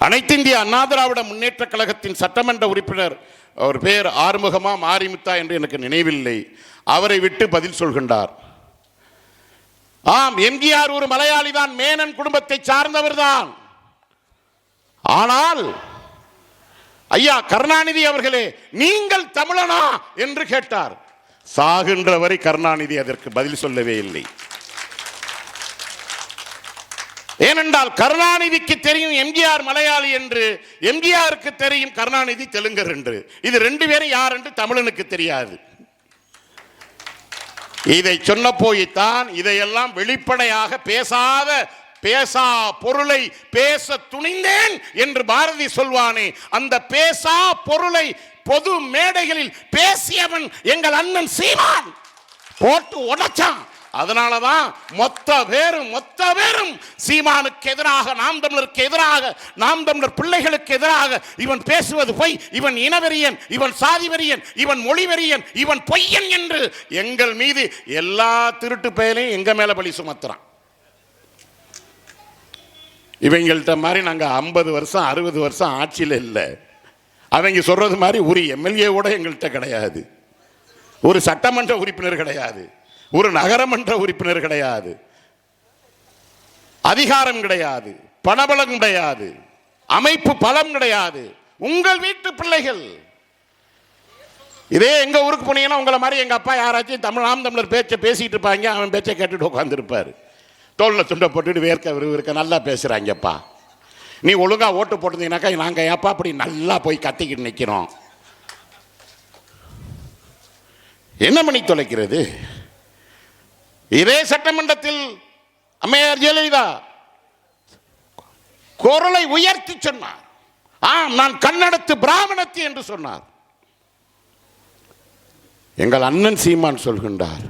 அனைத்து இந்திய அண்ணா திராவிட முன்னேற்ற கழகத்தின் சட்டமன்ற உறுப்பினர், அவர் பேர் ஆறுமுகமா மாரிமுத்தா என்று எனக்கு நினைவில்லை, அவரை விட்டு பதில் சொல்கின்றார். ஆம், எம்ஜிஆர் ஒரு மலையாளி தான், மேனன் குடும்பத்தை சார்ந்தவர் தான். ஆனால் ஐயா கருணாநிதி அவர்களே நீங்கள் தமிழனா என்று கேட்டார். சாகின்ற வரை கருணாநிதி அதற்கு பதில் சொல்லவே இல்லை. ஏனென்றால் கருணாநிதிக்கு தெரியும் எம்ஜிஆர் மலையாளி என்று, எம்ஜிஆருக்கு தெரியும் கருணாநிதி தெலுங்கர் என்று. இது ரெண்டு பேரும் யார் என்று தமிழனுக்கு தெரியாது. இதை சொன்ன போய்த்தான் இதையெல்லாம் வெளிப்படையாக பேசா பொருளை பேச துணிந்தேன் என்று பாரதி சொல்வானே, அந்த பேசா பொருளை பொது மேடைகளில் பேசியவன் எங்கள் அண்ணன் சீமான். போட்டு உடைச்சான். அதனாலதான் மொத்த பேரும் சீமானுக்கு எதிராக, நாம் தமிழருக்கு எதிராக, நாம் தமிழர் பிள்ளைகளுக்கு எதிராக இவன் பேசுவது பொய், இவன் இனவெறியன், இவன் சாதிவெறியன், இவன் மொழிவெறியன், இவன் பொய்யன் என்று எங்கள் மீது எல்லா திருட்டு பெயரையும் எங்க மேல பழி சுமத்துறான். இவங்கள்ட்ட மாதிரி நாங்க 50 வருஷம் 60 வருஷம் ஆட்சியில் இல்லை. அவங்க சொல்றது மாதிரி ஒரு எம்எல்ஏ கூட எங்கள்கிட்ட கிடையாது, ஒரு சட்டமன்ற உறுப்பினர் கிடையாது, ஒரு நகரமன்ற உறுப்பினர் கிடையாது, அதிகாரம் கிடையாது, பணபலம் கிடையாது, அமைப்பு பலம் கிடையாது. உங்கள் வீட்டு பிள்ளைகள். இதே எங்க ஊருக்கு போனீங்கன்னா உங்களை மாதிரி எங்க அப்பா யாராச்சும் நாம் தமிழர் பேச்சை பேசிட்டு இருப்பாங்க, அவன் பேச்சை கேட்டுட்டு உட்காந்துருப்பாரு. தோல்ல துண்டை போட்டுட்டு வேர்க்க நல்லா பேசுறாங்கப்பா, நீ ஒழுங்கா ஓட்டு போட்டிருந்தீங்கன்னாக்கா நாங்க ஏப்பா அப்படி நல்லா போய் கத்திக்கிட்டு நிற்கிறோம். என்ன பண்ணி தொலைக்கிறது? இதே சட்டமன்றத்தில் அம்மையார் ஜெயலலிதா குரலை உயர்த்தி சொன்னார். ஆம், நான் கன்னடத்து பிராமணத்தி என்று சொன்னார். எங்கள் அண்ணன் சீமான் சொல்கின்றார்,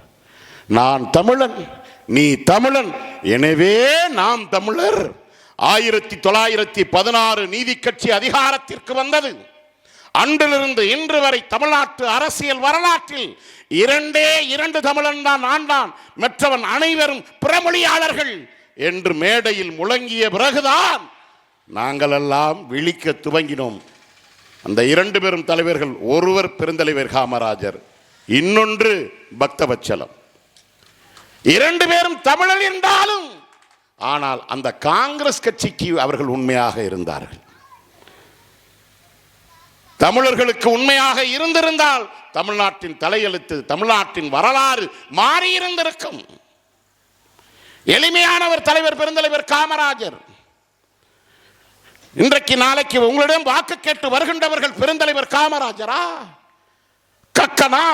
நான் தமிழன், நீ தமிழன், எனவே நாம் தமிழர். 1916 நீதி கட்சி அதிகாரத்திற்கு வந்தது. அன்றிலிருந்து இன்று வரை தமிழ்நாட்டு அரசியல் வரலாற்றில் 2 தமிழன் தான் ஆண்டான், மற்றவன் அனைவரும் பிறமொழியாளர்கள் என்று மேடையில் முழங்கிய பிறகுதான் நாங்கள் எல்லாம் விழிக்க துவங்கினோம். அந்த 2 பேரும் தலைவர்கள், ஒருவர் பெருந்தலைவர் காமராஜர், இன்னொன்று பக்தவச்சலம். 2 பேரும் தமிழர் என்றாலும் ஆனால் அந்த காங்கிரஸ் கட்சிக்கு அவர்கள் உண்மையாக இருந்தார்கள். தமிழர்களுக்கு உண்மையாக இருந்திருந்தால் தமிழ்நாட்டின் தலையெழுத்து, தமிழ்நாட்டின் வரலாறு மாறி இருந்திருக்கும். எளிமையானவர் தலைவர் பெருந்தலைவர் காமராஜர். இன்றைக்கு நாளைக்கு உங்களிடம் வாக்கு கேட்டு வருகின்றவர்கள் பெருந்தலைவர் காமராஜரா, கக்கனா,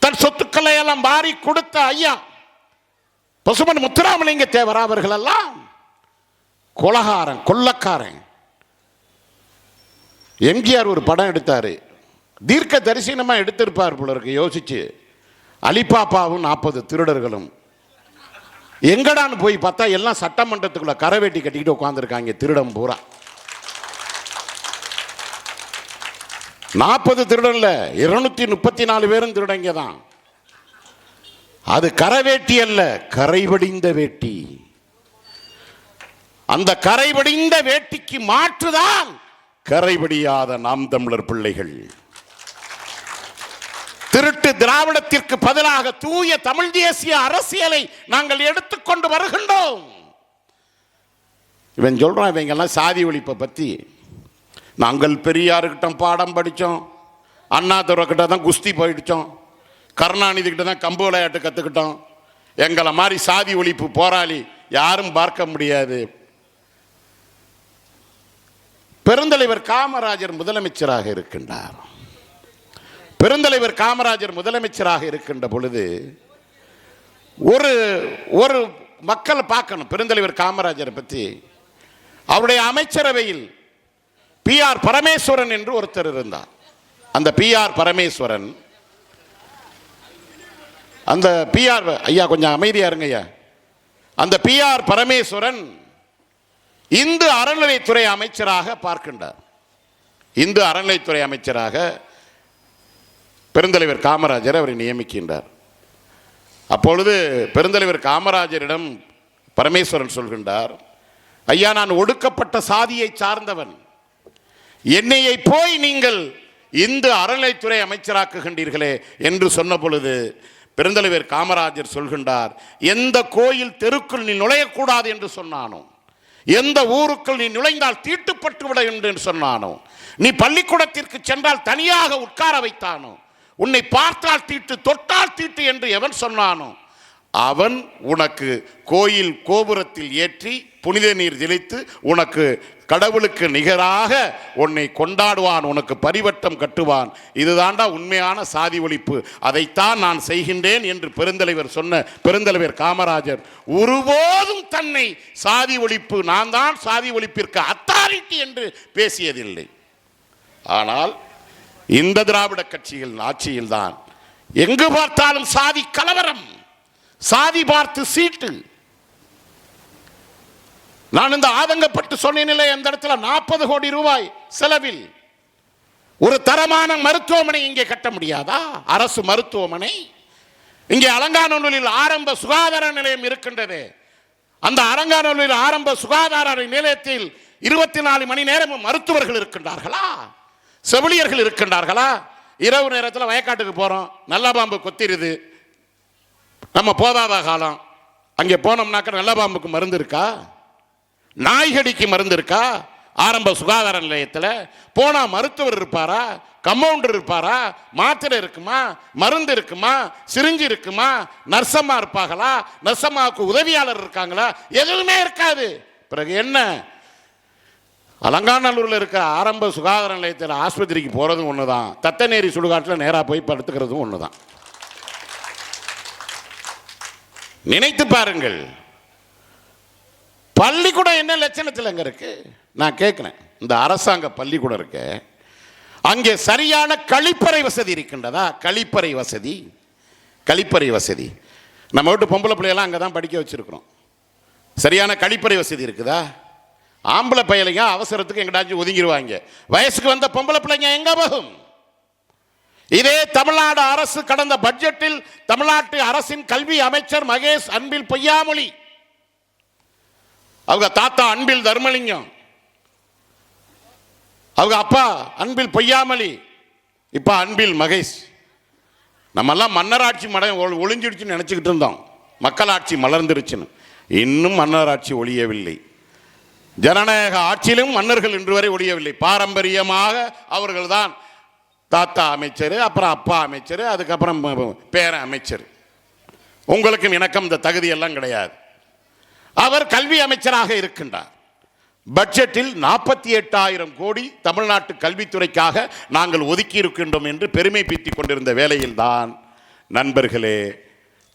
தன் சொத்துக்களை எல்லாம் வாரி கொடுத்த ஐயா பசுமன் முத்துராமலிங்க தேவரா அவர்கள் எல்லாம் கொலகாரன், கொள்ளக்காரன். எம்ஜிஆர் ஒரு படம் எடுத்தாரு, தீர்க்க தரிசனமா எடுத்திருப்பார் போல இருக்கு. யோசிச்சு, அலிபாபாவும் 40 திருடர்களும் எங்கடான்னு போய் பார்த்தா எல்லாம் சட்டமன்றத்துக்குள்ள கரவேட்டி கட்டிக்கிட்டு உட்கார்ந்துருக்காங்க திருடம் பூரா. 40 திருடன்ல 234 பேரும் திருடங்க தான். அது கரவேட்டி அல்ல, கரைபடிந்த வேட்டி. அந்த கரைபடிந்த வேட்டிக்கு மாற்றுதான் கரைபடியாத நாம் தமிழர் பிள்ளைகள். திருட்டு திராவிடத்திற்கு பதிலாக தூய தமிழ் தேசிய அரசியலை நாங்கள் எடுத்துக்கொண்டு வருகின்றோம். இவன் சொல்றான், இவங்க எல்லாம் சாதி ஒழிப்பை பத்தி. நாங்கள் பெரியார்கிட்ட பாடம் படித்தோம், அண்ணாதுரை கிட்ட தான் குஸ்தி போயிடுச்சோம், கருணாநிதி கிட்ட தான் கம்பு விளையாட்டு கற்றுக்கிட்டோம். எங்களை மாதிரி சாதி ஒழிப்பு போராளி யாரும் பார்க்க முடியாது. பெருந்தலைவர் காமராஜர் முதலமைச்சராக இருக்கின்றார். பெருந்தலைவர் காமராஜர் முதலமைச்சராக இருக்கின்ற பொழுது ஒரு மக்கள் பார்க்கணும் பெருந்தலைவர் காமராஜரை பற்றி. அவருடைய அமைச்சரவையில் PR பரமேஸ்வரன் என்று ஒருத்தர் இருந்தார். அந்த PR பரமேஸ்வரன், அந்த PR ஐயா கொஞ்சம் அமைதியா இருங்க ஐயா. அந்த PR பரமேஸ்வரன் இந்து அறநிலைத்துறை அமைச்சராக பார்க்கின்றார். இந்து அறநிலைத்துறை அமைச்சராக பெருந்தலைவர் காமராஜர் அவரை நியமிக்கின்றார். அப்பொழுது பெருந்தலைவர் காமராஜரிடம் பரமேஸ்வரன் சொல்கின்றார், ஐயா, நான் ஒடுக்கப்பட்ட சாதியை சார்ந்தவன், என்னையை போய் நீங்கள் இந்து அறநிலைத்துறை அமைச்சராக்குகின்றீர்களே என்று சொன்ன பொழுது பெருந்தலைவர் காமராஜர் சொல்கின்றார், எந்த கோயில் தெருக்குள் நீ நுழையக்கூடாது என்று சொன்னானோ, எந்த ஊருக்குள் நீ நுழைந்தால் தீட்டுப்பட்டு விட என்று சொன்னானோ, நீ பள்ளிக்கூடத்திற்கு சென்றால் தனியாக உட்கார வைத்தானோ, உன்னை பார்த்தால் தீட்டு தொட்டால் தீட்டு என்று எவன் சொன்னானோ அவன் உனக்கு கோயில் கோபுரத்தில் ஏற்றி புனித நீர் தெளித்து உனக்கு கடவுளுக்கு நிகராக உன்னை கொண்டாடுவான், உனக்கு பரிவட்டம் கட்டுவான். இதுதாண்டா உண்மையான சாதி ஒழிப்பு, அதைத்தான் நான் செய்கின்றேன் என்று பெருந்தலைவர் சொன்ன பெருந்தலைவர் காமராஜர் ஒருபோதும் தன்னை சாதி ஒழிப்பு, நான் தான் சாதி ஒழிப்பிற்கு அத்தாரிட்டி என்று பேசியதில்லை. ஆனால் இந்த திராவிட கட்சிகள் ஆட்சியில் தான் எங்கு பார்த்தாலும் சாதி கலவரம், சாதி பார்த்து சீட்டு. நான் இந்த ஆதங்கப்பட்டு சொன்னேனில்லை, அந்த இடத்துல 40 கோடி ரூபாய் செலவில் ஒரு தரமான மருத்துவமனை இங்கே கட்ட முடியாதா? அரசு மருத்துவமனை இங்கே அலங்காநல்லூரில் ஆரம்ப சுகாதார நிலையம் இருக்கின்றது. அந்த அலங்காநல்லூரில் ஆரம்ப சுகாதார நிலையத்தில் 24 மணி நேரமும் மருத்துவர்கள் இருக்கின்றார்களா? செவிலியர்கள் இருக்கின்றார்களா? இரவு நேரத்தில் வயக்காட்டுக்கு போறோம், நல்ல பாம்பு கொத்திருது, நம்ம போதாத காலம், அங்கே போனோம்னாக்க நல்ல பாம்புக்கு மருந்து இருக்கா? நாய்கடிக்கு மருந்து இருக்கா? ஆரம்ப சுகாதார நிலையத்தில் போனா மருத்துவர் இருப்பாரா? கம்பவுண்டர் இருப்பாரா? மாத்திரை இருக்குமா? மருந்து இருக்குமா? சிரிஞ்சி இருக்குமா? நர்சம்மா இருப்பாங்களா? நர்சம்மாவுக்கு உதவியாளர் இருக்காங்களா? எதுவுமே இருக்காது. பிறகு என்ன? அலங்காநல்லூரில் இருக்கிற ஆரம்ப சுகாதார நிலையத்தில் ஆஸ்பத்திரிக்கு போறதும் ஒண்ணுதான், தத்தநேரி சுடுகாட்டில் நேராக போய் படுத்துக்கிறதும் ஒண்ணுதான். நினைத்து பாருங்கள். பள்ளிக்கூடம் என்ன லட்சணத்தில் அங்க இருக்கு? நான் கேட்கிறேன், இந்த அரசாங்க பள்ளிக்கூடம் இருக்கு, அங்கே சரியான கழிப்பறை வசதி இருக்கின்றதா? கழிப்பறை வசதி, கழிப்பறை வசதி. நம்ம வீட்டு பொம்பளை பிள்ளையெல்லாம் அங்கே தான் படிக்க வச்சிருக்கிறோம். சரியான கழிப்பறை வசதி இருக்குதா? ஆம்பளை பையலைங்க அவசரத்துக்கு எங்கிட்டாச்சும் ஒதுங்கிடுவாங்க. வயசுக்கு வந்த பொம்பளை பிள்ளைங்க எங்க போகும்? இதே தமிழ்நாடு அரசு கடந்த பட்ஜெட்டில் தமிழ்நாட்டு அரசின் கல்வி அமைச்சர் மகேஷ் அன்பில் பொய்யாமொழி, அவங்க தாத்தா அன்பில் தர்மலிங்கம், அவங்க அப்பா அன்பில் பொய்யாமொழி, இப்ப அன்பில் மகேஷ். நம்ம எல்லாம் மன்னராட்சி ஒளிஞ்சிடுச்சுன்னு நினைச்சுக்கிட்டு இருந்தோம், மக்களாட்சி மலர்ந்துருச்சுன்னு. இன்னும் மன்னராட்சி ஒழியவில்லை. ஜனநாயக ஆட்சியிலும் மன்னர்கள் இன்று வரை ஒழியவில்லை. பாரம்பரியமாக அவர்கள் தான் தாத்தா அமைச்சர், அப்புறம் அப்பா அமைச்சர், அதுக்கப்புறம் பேர அமைச்சர். உங்களுக்கும் எனக்கும் இந்த தகுதியெல்லாம் கிடையாது. அவர் கல்வி அமைச்சராக இருக்கின்றார். பட்ஜெட்டில் 48,000 கோடி தமிழ்நாட்டு கல்வித்துறைக்காக நாங்கள் ஒதுக்கி இருக்கின்றோம் என்று பெருமை பீத்திக் கொண்டிருந்த வேளையில் தான் நண்பர்களே,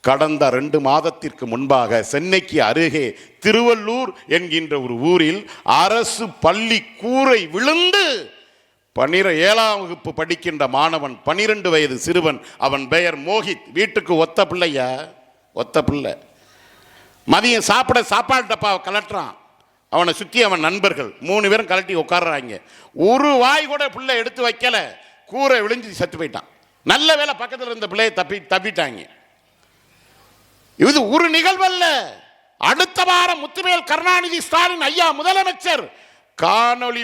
கடந்த 2 மாதத்திற்கு முன்பாக சென்னைக்கு அருகே திருவள்ளூர் என்கின்ற ஒரு ஊரில் அரசு பள்ளி கூரை விழுந்து 7ஆம் வகுப்பு படிக்கின்ற மாணவன், 12 வயது சிறுவன், அவன் பெயர் மோகித். வீட்டுக்கு ஒத்த பிள்ளையா, ஒத்த பிள்ளை. மதியம் சாப்பிட சாப்பாடு டப்பாவை கலட்டுறான். அவனை சுற்றி அவன் நண்பர்கள் 3 பேரும் கலட்டி உட்கார்றாங்க. ஒரு வாய் கூட பிள்ளை எடுத்து வைக்கல, கூரை விழுந்து செத்து போயிட்டான். நல்ல வேலை பக்கத்தில் இருந்த பிள்ளையை தப்பிட்டாங்க. இது ஒரு நிகழ்வல்ல. அடுத்த வாரம் முத்துவேல் கருணாநிதி ஸ்டாலின் ஐயா முதலமைச்சர் காணொளி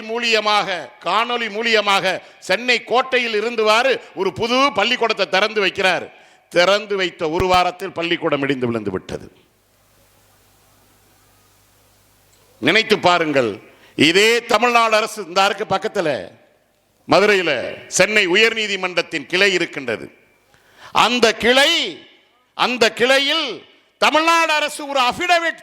மூலியமாக சென்னை கோட்டையில் இருந்துவாறு ஒரு புது பள்ளிக்கூடத்தை திறந்து வைக்கிறார். திறந்து வைத்த ஒரு வாரத்தில் பள்ளிக்கூடம் இடிந்து விழுந்து விட்டது. நினைத்து பாருங்கள். இதே தமிழ்நாடு அரசு இந்த அருக்கு பக்கத்தில் மதுரையில் சென்னை உயர் நீதிமன்றத்தின் கிளை இருக்கின்றது. அந்த கிளையில் தமிழ்நாடு அரசு ஒரு அபிடவிட்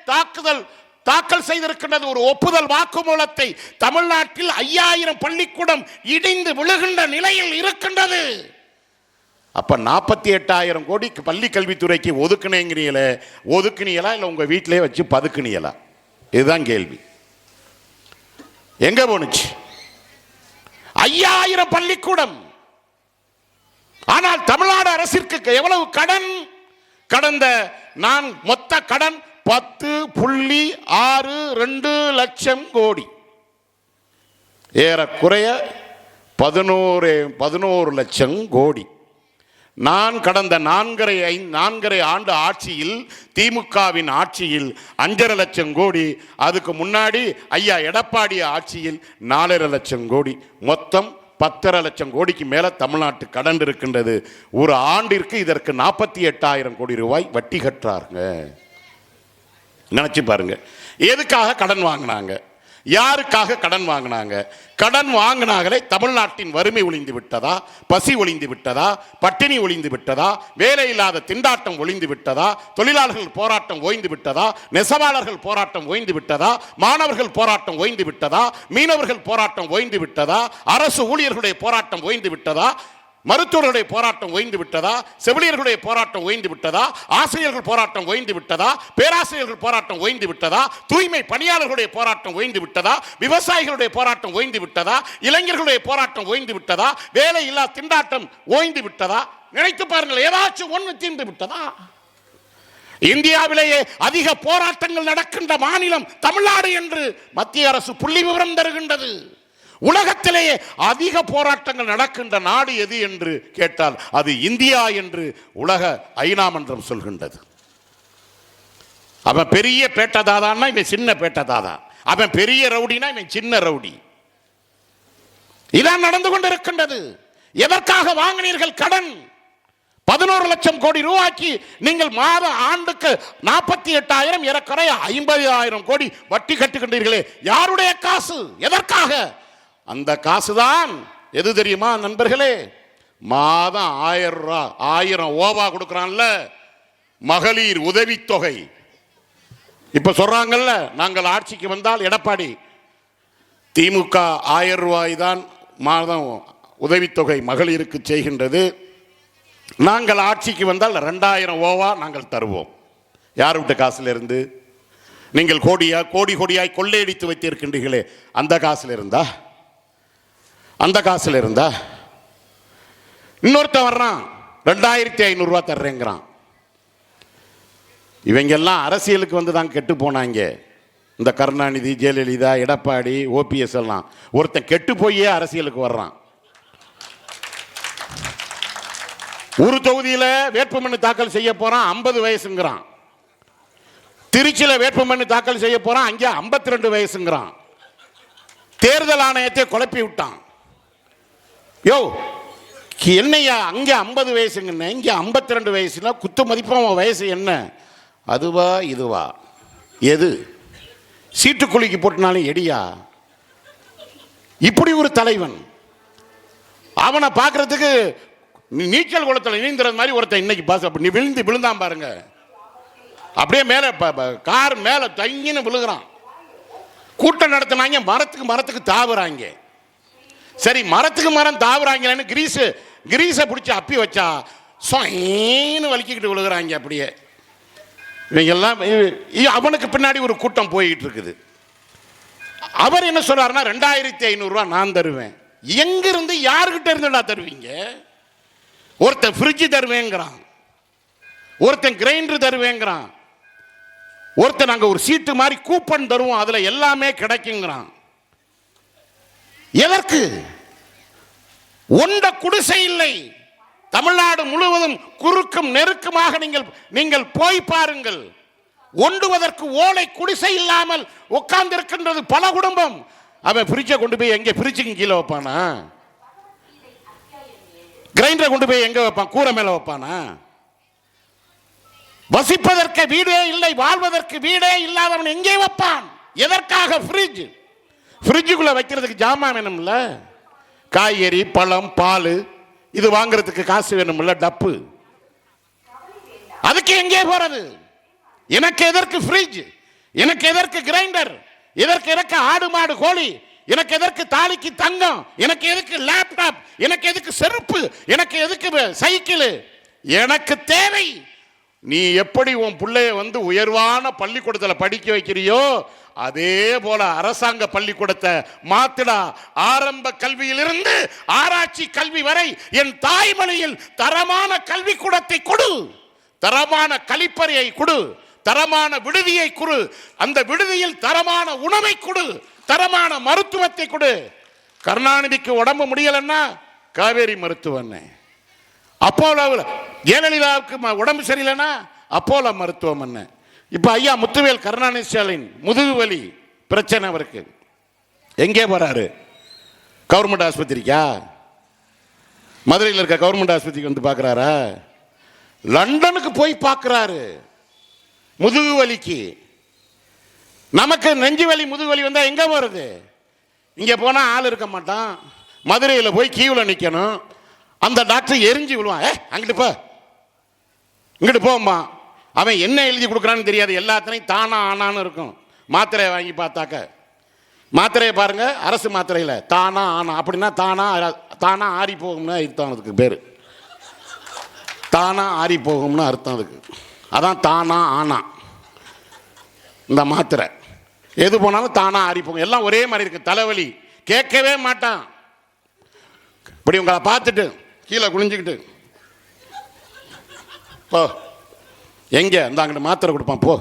தாக்கல் செய்திருக்கின்றது. ஒரு ஒப்புதல் வாக்குமூலத்தை. தமிழ்நாட்டில் 5000 பள்ளிக்கூடம் இடிந்து விழுகின்ற நிலையில் இருக்கின்றது. அப்ப 48,000 கோடிக்கு பள்ளி கல்வித்துறைக்கு ஒதுக்குனீங்களா இல்ல உங்க வீட்டிலே வச்சு பதுக்குனீங்களா? இதுதான் கேள்வி. எங்க போனுச்சு 5000 பள்ளிக்கூடம்? ஆனால் தமிழ்நாடு அரசிற்கு எவ்வளவு கடன்? கடந்த மொத்த கடன் 10.62 லட்சம் கோடி, ஏறக்குறைய 11 லட்சம் கோடி. நான் கடந்த 4.5 ஆண்டு ஆட்சியில், திமுகவின் ஆட்சியில் 5.5 லட்சம் கோடி, அதுக்கு முன்னாடி ஐயா எடப்பாடி ஆட்சியில் 4.5 லட்சம் கோடி, மொத்தம் 10.5 லட்சம் கோடிக்கு மேல தமிழ்நாட்டு கடன் இருக்கின்றது. ஒரு ஆண்டிற்கு இதற்கு 48,000 கோடி ரூபாய் வட்டி கட்டுறாங்க. நினைச்சு பாருங்க. எதுக்காக கடன் வாங்கினாங்க? யாருக்காக கடன் வாங்கினாங்க? கடன் வாங்கினாங்களே தமிழ்நாட்டின் வறுமை ஒளிந்து விட்டதா? பசி ஒளிந்து விட்டதா? பட்டினி ஒளிந்து விட்டதா? வேலை இல்லாத திண்டாட்டம் ஒளிந்து விட்டதா? தொழிலாளர்கள் போராட்டம் ஓய்ந்து விட்டதா? நெசவாளர்கள் போராட்டம் ஓய்ந்து விட்டதா? மாணவர்கள் போராட்டம் ஓய்ந்து விட்டதா? மீனவர்கள் போராட்டம் ஓய்ந்து விட்டதா? அரசு ஊழியர்களுடைய போராட்டம் ஓய்ந்து விட்டதா? மருத்துவர்களுடைய போராட்டம் ஓய்ந்து விட்டதா? செவிலியர்களுடைய போராட்டம் ஓய்ந்து விட்டதா? ஆசிரியர்கள் போராட்டம் ஓய்ந்து விட்டதா? பேராசிரியர்கள் போராட்டம் ஓய்ந்து விட்டதா? தூய்மை பணியாளர்களுடைய போராட்டம் ஓய்ந்து விட்டதா? விவசாயிகளுடைய போராட்டம் ஓய்ந்து விட்டதா? இளைஞர்களுடைய போராட்டம் ஓய்ந்து விட்டதா? வேலை இல்லா திண்டாட்டம் ஓய்ந்து விட்டதா? நினைத்து பாருங்கள். ஏதாச்சும் ஒன்று தீர்ந்து விட்டதா? இந்தியாவிலேயே அதிக போராட்டங்கள் நடக்கின்ற மாநிலம் தமிழ்நாடு என்று மத்திய அரசு புள்ளி விவரம் தருகின்றது. உலகத்திலேயே அதிக போராட்டங்கள் நடக்கின்ற நாடு எது என்று கேட்டால் அது இந்தியா என்று உலக ஐநா மன்றம் சொல்கின்றது. அவன் பெரிய பேட்டதாதான்னா இவன் சின்ன பேட்டதாதா, அவன் பெரிய ரவுடினா இவன் சின்ன ரவுடி. இதான் நடந்து கொண்டிருக்கின்றது. எதற்காக வாங்கினீர்கள் கடன்? 11 லட்சம் கோடி ரூபாய்க்கு நீங்கள் மாத ஆண்டுக்கு 48,000 ஏறக்குறைய 50,000 கோடி வட்டி கட்டுகின்றீர்களே, யாருடைய காசு? எதற்காக? அந்த காசுதான் எது தெரியுமா நண்பர்களே? மாதம் 1000 ரூபாய், 1000 ஓவா கொடுக்கிறான்ல மகளிர் உதவித்தொகை. இப்ப சொல்றாங்கல்ல, நாங்கள் ஆட்சிக்கு வந்தால் எடப்பாடி திமுக 1000 ரூபாய் தான் மாதம் உதவித்தொகை மகளிருக்கு செய்கின்றது. நாங்கள் ஆட்சிக்கு வந்தால் 2000 ஓவா நாங்கள் தருவோம். யார் விட்ட காசுல இருந்து? நீங்கள் கோடி கோடியாய் கொள்ளையடித்து வைத்திருக்கின்றீர்களே, அந்த காசுல இருந்தா? அந்த காசுல இருந்தா? இன்னொருத்த வர்றான் 2500 ரூபாய் தர்றேங்கிறான். இவங்க எல்லாம் அரசியலுக்கு வந்து தான் கெட்டு போனாங்க. இந்த கருணாநிதி, ஜெயலலிதா, எடப்பாடி, ஓபிஎஸ் எல்லாம். ஒருத்தன் கெட்டு போயே அரசியலுக்கு வர்றான். ஒரு தொகுதியில் வேட்புமனு தாக்கல் செய்ய போறான், 50 வயசுங்கிறான். திருச்சியில் வேட்புமனு தாக்கல் செய்ய போறான், அங்கே 52 வயசுங்கிறான். தேர்தல் ஆணையத்தை குழப்பி விட்டான். யோ என்னையா அங்கே 50 வயசுங்க, இங்கே 52 வயசுனா குத்து மதிப்பான வயசு என்ன? அதுவா இதுவா? எது? சீட்டுக்குழிக்கு போட்டுனாலும் எடியா? இப்படி ஒரு தலைவன். அவனை பார்க்கறதுக்கு நீச்சல் குளத்தில் நீந்துறது மாதிரி ஒருத்தன் இன்னைக்கு பாஸ் அப்படி விழுந்தான் பாருங்க. அப்படியே மேலே கார் மேலே தங்கின்னு விழுகிறான். கூட்டம் நடத்தினாங்க, மரத்துக்கு தாவுறாங்க. சரி, மரத்துக்கு மரம் தாவுறாங்கன்னு கிரீஸை பிடிச்சி அப்பி வச்சா சொயின்னு வலிக்கிட்டு விழுகிறாங்க. அப்படியே இவங்கெல்லாம் அவனுக்கு பின்னாடி ஒரு கூட்டம் போய்கிட்டு இருக்குது. அவர் என்ன சொல்றாருன்னா 2500 ரூபாய் நான் தருவேன். எங்கிருந்து யாருக்கிட்ட இருந்துடா தருவீங்க? ஒருத்தன் ஃப்ரிட்ஜ் தருவேங்கிறான், ஒருத்தன் கிரைண்டர் தருவேங்கிறான், ஒருத்தன் நாங்கள் ஒரு சீட்டு மாதிரி கூப்பன் தருவோம், அதுல எல்லாமே கிடைக்குங்கிறான். எதற்கு? ஒண்ட குடிசை இல்லை. தமிழ்நாடு முழுவதும் குறுக்கும் நெருக்கமாக நீங்கள் போய் பாருங்கள். ஒண்டுவதற்கு ஓலை குடிசை இல்லாமல் உட்கார்ந்து இருக்கின்றது பல குடும்பம். அவன் ஃப்ரிட்ஜை கொண்டு போய் எங்கே? ஃப்ரிட்ஜுக்கு கீழே வைப்பானா? கிரைண்டரை கொண்டு போய் எங்க வைப்பான்? கூரை மேல வைப்பானா? வசிப்பதற்கு வீடே இல்லை, வாழ்வதற்கு வீடே இல்லாதவன் எங்கே வைப்பான்? எதற்காக ஃப்ரிட்ஜ்? ஃப்ரிட்ஜுக்குள்ள வைக்கிறதுக்கு ஜாமான் வேணும்ல, காய்கறி, பழம், பால் இது வாங்குறதுக்கு காசு வேணும்ல, டப்பு. அதுக்கு எங்கே போறது? எனக்கு எதற்கு ஃப்ரிட்ஜ்? எனக்கு எதற்கு கிரைண்டர்? எதற்கு ஆடு மாடு கோழி? எனக்கு எதற்கு தாலிக்கு தங்கம்? எனக்கு எதற்கு லேப்டாப்? எனக்கு எதற்கு செருப்பு? எனக்கு எதற்கு சைக்கிள்? எனக்கு தேவை நீ எப்படி உன் பிள்ளைய வந்து உயர்வான பள்ளிக்கூடத்தில் படிக்க வைக்கிறியோ அதே போல அரசாங்க பள்ளிக்கூடத்தை மாத்திடா. ஆரம்ப கல்வியிலிருந்து ஆராய்ச்சி கல்வி வரை என் தாய்மொழியில் தரமான கல்விக்கூடத்தை கொடு, தரமான கழிப்பறையை கொடு, தரமான விடுதியை கொடு, அந்த விடுதியில் தரமான உணவை கொடு, தரமான மருத்துவத்தை கொடு. கருணாநிதிக்கு உடம்பு முடியலன்னா காவேரி மருத்துவமனை, அப்போலோ ஜெயலலிதாவுக்கு உடம்பு சரியில்லைன்னா அப்போலோ மருத்துவமனை. இப்ப ஐயா முத்துவேல் கருணாநிதி ஸ்டாலின் முதுகு வலி பிரச்சனை அவருக்கு, எங்கே போறாரு? கவர்மெண்ட் ஆஸ்பத்திரிக்கா? மதுரையில் இருக்க கவர்மெண்ட் ஆஸ்பத்திரிக்கு வந்து பார்க்கிறாரா? லண்டனுக்கு போய் பார்க்கிறாரு முதுகு வலிக்கு. நமக்கு நெஞ்சு வலி முதுகு வலி வந்தா எங்க போறது? இங்க போனா ஆள் இருக்க மாட்டான், மதுரையில் போய் கியூவில் நிற்கணும். அந்த டாக்டர் எரிஞ்சு விழுவான், அங்கிட்டு போ இங்கிட்டு போம்மா. அவன் என்ன எழுதி கொடுக்குறான்னு தெரியாது, எல்லாத்திலையும் தானா ஆனான்னு இருக்கும். மாத்திரையை வாங்கி பார்த்தாக்க, மாத்திரையை பாருங்க, அரசு மாத்திரையில் தானா ஆனா அப்படின்னா தானா ஆறி போகும்னு அர்த்தம். அதுக்கு பேர் தானா ஆறி போகும்னு அர்த்தம். அதுக்கு அதான் தானா ஆனா. இந்த மாத்திரை எது போனாலும் தானா ஆறி போகும். எல்லாம் ஒரே மாதிரி இருக்கு. தலைவலி கேட்கவே மாட்டான். இப்படி உங்களை பார்த்துட்டு கீழே குனிஞ்சுக்கிட்டு போ எங்கே அந்த அங்கிட்ட மாத்திரை கொடுப்பான் போ.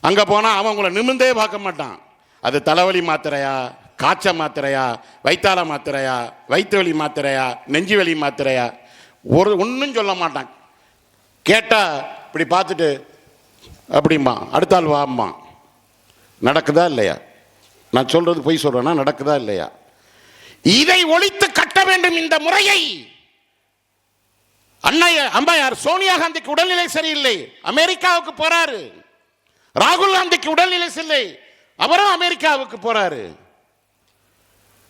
அங்கே போனால் அவன் உங்களை நிமிர்ந்தே பார்க்க மாட்டான். அது தலைவலி மாத்திரையா, காய்ச்ச மாத்திரையா, வைத்தால மாத்திரையா, வயிற்று வலி மாத்திரையா, நெஞ்சு வலி மாத்திரையா, ஒன்றும் சொல்ல மாட்டான். கேட்டால் இப்படி பார்த்துட்டு அப்படிம்மா, அடுத்த ஆள் வாம்மா. நடக்குதா இல்லையா? நான் சொல்றது பொய் சொல்றேன்னா நடக்குதா இல்லையா? இதை ஒழித்து கட்ட வேண்டும் இந்த முறையை. அம்மையார் சோனியா காந்திக்கு உடல்நிலை சரியில்லை, அமெரிக்காவுக்கு போறாரு. ராகுல் காந்திக்கு உடல்நிலை சரியில்லை, அவரும் அமெரிக்காவுக்கு போறாரு.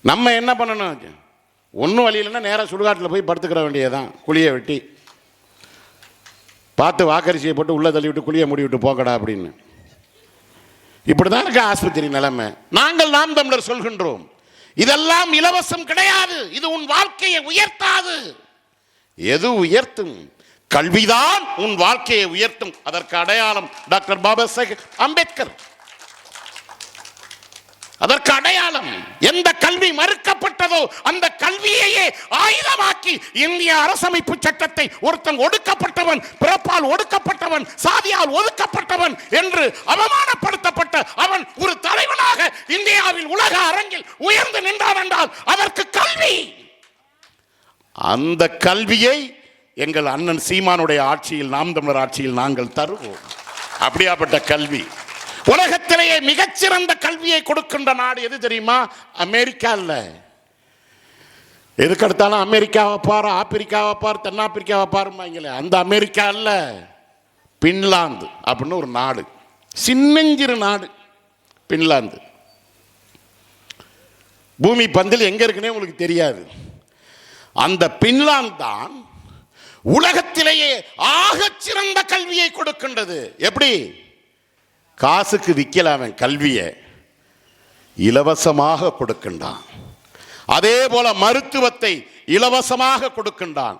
நம்ம என்ன பண்ணணும்? ஒன்றும் வழி இல்லைன்னா நேராக சுடுகாட்டில் போய் படுத்துக்கிற வேண்டியதான். குழியை வெட்டி பார்த்து வாக்கரிசியை போட்டு உள்ளே தள்ளி விட்டு குழியை மூடி விட்டு போக்கடா அப்படின்னு. இப்படிதான் இருக்க ஆஸ்பத்திரி நிலைமை. நாங்கள் நாம் தமிழர் சொல்கின்றோம், இதெல்லாம் இலவசம் கிடையாது, இது உன் வாழ்க்கையை உயர்த்தாது. எது உயர்த்தும்? கல்விதான் உன் வாழ்க்கையை உயர்த்தும். அதற்கு அடையாளம் டாக்டர் பாபா சாஹேப் அம்பேத்கர். அதற்கு அடையாளம். எந்த கல்வி மறுக்கப்பட்டதோ அந்த கல்வியையே ஆயுதமாக்கி இந்திய அரசமைப்பு சட்டத்தை ஒருத்தன் ஒடுக்கப்பட்டவன், பிறப்பால் ஒடுக்கப்பட்டவன், சாதியால் ஒதுக்கப்பட்டவன் என்று அவமானப்படுத்தப்பட்ட அவன் ஒரு தலைவனாக இந்தியாவில் உலக அரங்கில் உயர்ந்து நின்றான் என்றால் அதற்கு கல்வி. அந்த கல்வியை எங்கள் அண்ணன் சீமானுடைய ஆட்சியில், நாம் தமிழர் ஆட்சியில் நாங்கள் தருவோம். அப்படியாப்பட்ட கல்வி. உலகத்திலேயே மிகச்சிறந்த கல்வியை கொடுக்கின்ற நாடு எது தெரியுமா? அமெரிக்கா. இல்ல எதுக்கு எடுத்தாலும் அமெரிக்காவை பாரு, ஆப்பிரிக்காவை பாரு, தென்னாப்பிரிக்காவை பாருமாங்களே, அந்த அமெரிக்கா இல்ல, பின்லாந்து அப்படின்னு ஒரு நாடு, சின்னஞ்சிறு நாடு பின்லாந்து. பூமி பந்தில் எங்க இருக்குன்னே உங்களுக்கு தெரியாது. அந்த பின்லாந்து தான் உலகத்திலேயே ஆகச் சிறந்த கல்வியை கொடுக்கின்றது. எப்படி? காசுக்கு விற்கலாம் கல்வியை, இலவசமாக கொடுக்கின்றான். அதே போல மருத்துவத்தை இலவசமாக கொடுக்கின்றான்.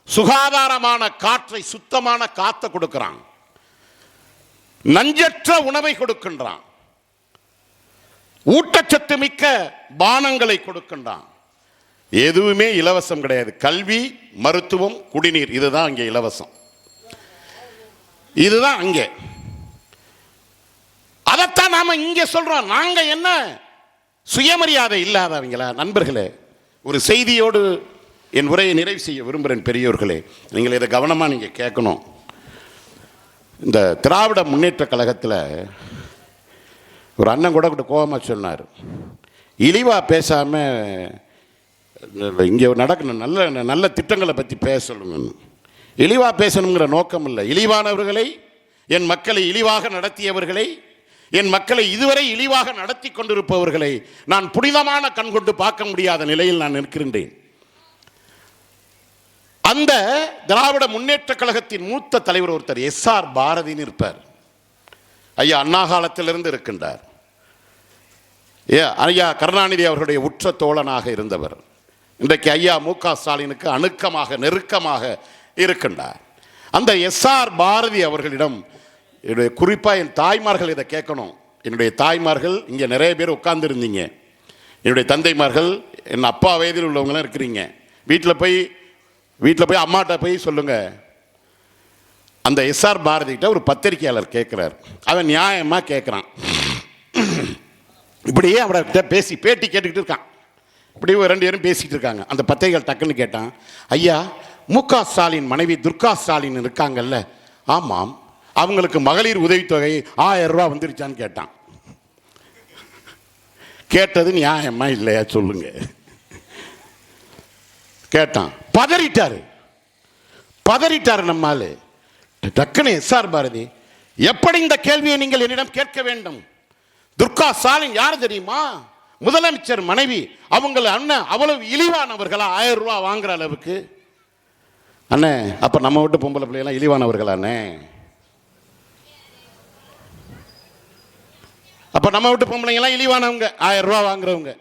சுகாதாரமான காற்றை, சுத்தமான காற்றை கொடுக்கிறான். நஞ்சற்ற உணவை கொடுக்கின்றான். ஊட்டச்சத்து மிக்க பானங்களை கொடுக்கின்றான். எதுவுமே இலவசம் கிடையாது. கல்வி, மருத்துவம், குடிநீர், இதுதான் அங்கே இலவசம். இதுதான் அங்கே. அதைத்தான் நாம இங்கே சொல்றோம். நாங்க என்ன சுயமரியாதை இல்லாதவங்களா? நண்பர்களே, ஒரு செய்தியோடு என் உரையை நிறைவு செய்ய விரும்புகிறேன். பெரியோர்களே, நீங்கள் இதை கவனமாக நீங்கள் கேட்கணும். இந்த திராவிட முன்னேற்ற கழகத்தில் ஒரு அண்ணன் கூட கோபமாக சொன்னார், இழிவாக பேசாமல் இங்கே நடக்கணும், நல்ல நல்ல திட்டங்களை பற்றி பேச சொல்லணும். இழிவாக பேசணுங்கிற நோக்கம் இல்லை. இழிவானவர்களை, என் மக்களை இழிவாக நடத்தியவர்களை, என் மக்களை இதுவரை இழிவாக நடத்தி கொண்டிருப்பவர்களை நான் புனிதமான கண் கொண்டு பார்க்க முடியாத நிலையில் நான் நிற்கின்றேன். அந்த திராவிட முன்னேற்ற கழகத்தின் மூத்த தலைவர் ஒருத்தர் SR பாரதின்னு இருப்பார். ஐயா அண்ணா காலத்திலிருந்து இருக்கின்றார். ஐயா கருணாநிதி அவர்களுடைய உற்ற தோழனாக இருந்தவர். இன்றைக்கு ஐயா MK ஸ்டாலினுக்கு அணுக்கமாக, நெருக்கமாக இருக்கின்றார். அந்த SR பாரதி அவர்களிடம், என்னுடைய குறிப்பாக என் தாய்மார்கள் இதை கேட்கணும். என்னுடைய தாய்மார்கள் இங்கே நிறைய பேர் உட்கார்ந்துருந்தீங்க. என்னுடைய தந்தைமார்கள், என் அப்பா வயதில் உள்ளவங்களாம் இருக்கிறீங்க. வீட்டில் போய் அம்மாட்ட போய் சொல்லுங்க, அந்த SR பாரதிகிட்ட ஒரு பத்திரிகையாளர் கேட்குறார். அவன் நியாயமாக கேட்குறான். இப்படியே அவர்கிட்ட பேசி பேட்டி கேட்டுக்கிட்டு இருக்கான். இப்படியே 2 பேரும் பேசிக்கிட்டு இருக்காங்க. அந்த பத்திரிகையாளர் டக்குன்னு கேட்டான், ஐயா MK ஸ்டாலின் மனைவி துர்கா ஸ்டாலின் இருக்காங்கல்ல, ஆமாம், அவங்களுக்கு மகளிர் உதவித்தொகை 1000 ரூபா வந்துருச்சான்னு கேட்டான். கேட்டது நியாயமா இல்லையா சொல்லுங்க? கேட்டான். பதறிட்டாரு நம்மால். டக்குனு SR பாரதி, எப்படி இந்த கேள்வியை நீங்கள் என்னிடம் கேட்க வேண்டும்? துர்கா ஸ்டாலின் யார் தெரியுமா? முதலமைச்சர் மனைவி. அவங்கள அண்ணன் அவ்வளவு இழிவானவர்களா 1000 ரூபா வாங்குற அளவுக்கு? அண்ணே, அப்ப நம்ம விட்டு பொம்பளை பிள்ளைலாம் இழிவானவர்களாண்ணே? அப்ப நம்ம விட்டு பொம்பளைங்கெல்லாம் இழிவானவங்க, 1000 ரூபா வாங்குறவங்க.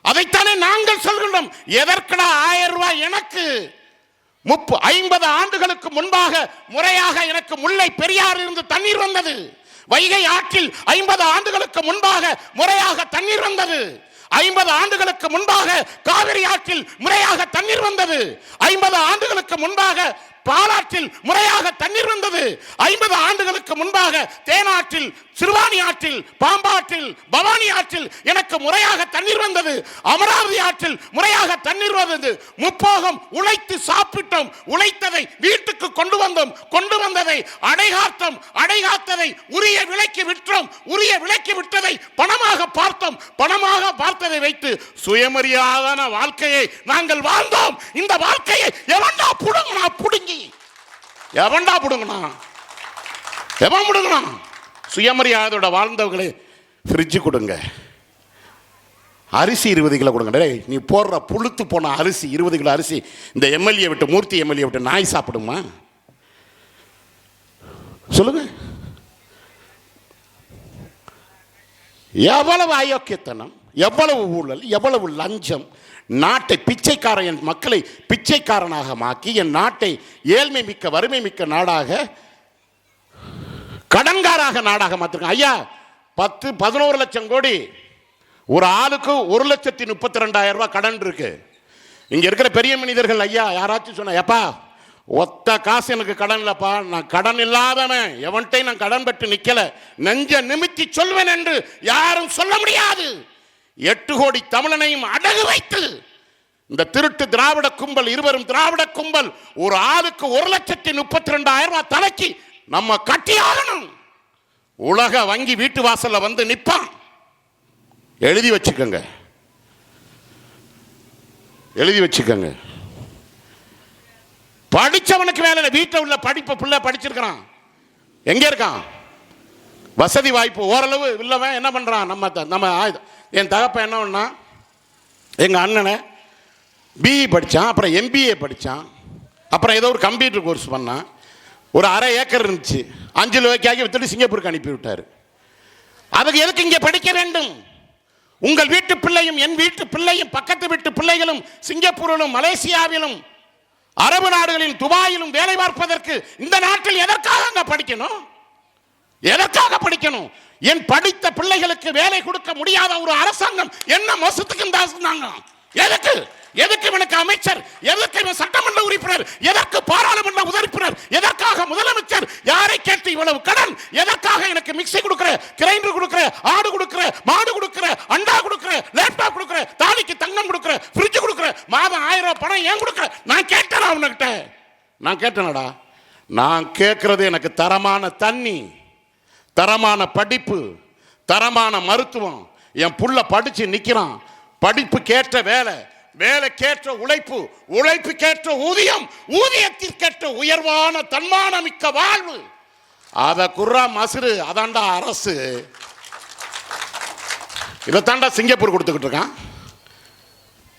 அதைத்தானே நாங்கள் சொல்கின்றோம். எதற்கடா 1000 ரூபாய்? எனக்கு 50 ஆண்டுகளுக்கு முன்பாக முறையாக எனக்கு முல்லை பெரியார் இருந்து தண்ணீர் வந்தது. வைகை ஆற்றில் 50 ஆண்டுகளுக்கு முன்பாக முறையாக தண்ணீர் வந்தது. 50 ஆண்டுகளுக்கு முன்பாக காவிரி ஆற்றில் முறையாக தண்ணீர் வந்தது. 50 ஆண்டுகளுக்கு முன்பாக பாலாற்றில் முறையாக தண்ணீர் வந்தது. 50 ஆண்டுகளுக்கு முன்பாக தேனாற்றில், சிறுவாணி ஆற்றில், பாம்பாற்றில், பவானி ஆற்றில் எனக்கு முறையாக தண்ணீர் வந்தது. அமராவதி ஆற்றில் முறையாக தண்ணீர் வந்தது. முப்போகம் உழைத்து சாப்பிட்டோம். உழைத்ததை வீட்டுக்கு கொண்டு வந்தோம். கொண்டு வந்ததை அடைகாத்ததை உரிய விலைக்கு விற்றோம். உரிய விலைக்கு விட்டதை பணமாக பார்த்தோம். பணமாக பார்த்ததை வைத்து சுயமரியாதான வாழ்க்கையை நாங்கள் வாழ்ந்தோம். இந்த வாழ்க்கையை எவன்டா புடுங்கனா? புடுங்கி எவன்டா புடுங்கனா? எவன் புடுங்கனா? சுயமரியாதையோட வாழ்ந்தவங்களே ஃப்ரிட்ஜ் கொடுங்க, அரிசி 20 கிலோ கொடுங்க. நீ போடுற புழுத்து போன அரிசி 20 கிலோ அரிசி இந்த எம்எல்ஏ விட்டு, மூர்த்தி எம்எல்ஏ விட்டு நாய் சாப்பிடுமா? சொல்லுங்க. எவ்வளவு அயோக்கியத்தனம், எவ்வளவு ஊழல், எவ்வளவு லஞ்சம். நாட்டை பிச்சைக்காரன், என் மக்களை பிச்சைக்காரனாக மாக்கி என் நாட்டை ஏழ்மை மிக்க, வறுமை மிக்க நாடாக, கடன்காராக நாடாக மாத்திருக்காங்க. ஐயா 10-11 லட்சம் கோடி ஒரு ஆளுக்கு 1,32,200 ரூபாய் கடன் இருக்கு. இங்க இருக்கிற பெரிய மனிதர்கள் ஐயா யாராச்சும் சொன்னா, எப்பா ஒத்த காசு எனக்கு கடன் இல்லப்பா, நான் கடன் இல்லாதவன், எவன்ட்டை நான் கடன் பெற்று நிக்கல, நெஞ்ச நிமித்தி சொல்வேன் என்று யாரும் சொல்ல முடியாது. 8 கோடி தமிழனையும் அடகு வைத்து இந்த திருட்டு திராவிட கும்பல், இருவரும் திராவிட கும்பல் ஒரு ஆளுக்கு 1,32,200 ரூபாய் தலைக்கு நம்ம கட்டியாகணும். உலக வங்கி வீட்டு வாசல்ல வந்து நிப்பான். எழுதி வச்சுக்கோங்க, எழுதி வச்சுக்கோங்க. படிச்சவனுக்கு வேலை, வீட்டில் உள்ள படிப்பு பிள்ளை படிச்சிருக்கிறான், எங்க இருக்கான்? வசதி வாய்ப்பு ஓரளவு இல்லவன் என்ன பண்றான்? நம்ம என் தகப்ப என்ன பண்ணா, எங்க அண்ணனை பிஇ படிச்சான், அப்புறம் எம்பிஏ படிச்சான், அப்புறம் ஏதோ ஒரு கம்ப்யூட்டர் கோர்ஸ் பண்ணான். ஒரு அரை ஏக்கர் இருந்துச்சு, 5 ரூபாய்க்காக வித்துட்டு சிங்கப்பூருக்கு அனுப்பி விட்டாரு. அதுக்கு எதுக்கு இங்கே படிக்க வேண்டும்? உங்கள் வீட்டு பிள்ளையும் என் வீட்டு பிள்ளையும் பக்கத்து வீட்டு பிள்ளைகளும் சிங்கப்பூரிலும் மலேசியாவிலும் அரபு நாடுகளில் துபாயிலும் வேலை பார்ப்பதற்கு இந்த நாட்டில் எதற்காக படிக்கணும்? எதற்காக படிக்கணும்? என் படித்த பிள்ளைகளுக்கு வேலை கொடுக்க முடியாத ஒரு அரசாங்கம் என்ன மோசத்துக்கு இருந்தாங்க? எதுக்கு? எதுக்கு இவனுக்கு அமைச்சர்? எதற்கு இவன் சட்டமன்ற உறுப்பினர்? எதற்கு பாராளுமன்ற உறுப்பினர்? எதற்காக முதலமைச்சர்? யாரை கேட்டு இவ்வளவு கடன்? எதற்காக எனக்கு மிக்ஸி கொடுக்கிற, கிரைண்டர் கொடுக்கிற, ஆடு கொடுக்கிற, மாடு கொடுக்கிற, அண்டா கொடுக்கிற, லேப்டாப் கொடுக்கிற, தாலிக்கு தங்கம் கொடுக்கிற, ஃப்ரிட்ஜ் கொடுக்கிற, மாதம் 1000 ரூபாய் பணம் ஏன் கொடுக்கிற? நான் கேட்டேன் அவன்கிட்ட. நான் கேட்டேனடா, நான் கேட்கறது எனக்கு தரமான தண்ணி, தரமான படிப்பு, தரமான மருத்துவம். என் புள்ள படிச்சு நிக்கிறான், படிப்பு கேட்ட வேலை, வேலைக்கேற்ற உழைப்பு, உழைப்புக்கேற்ற ஊதியம், ஊதியத்திற்கேற்ற உயர்வான தன்மானமிக்க வாழ்வு. அத குர்ரா மசுரு, அதாண்டா அரசு. இதை தாண்டா சிங்கப்பூர் கொடுத்துக்கிட்டு இருக்கான்.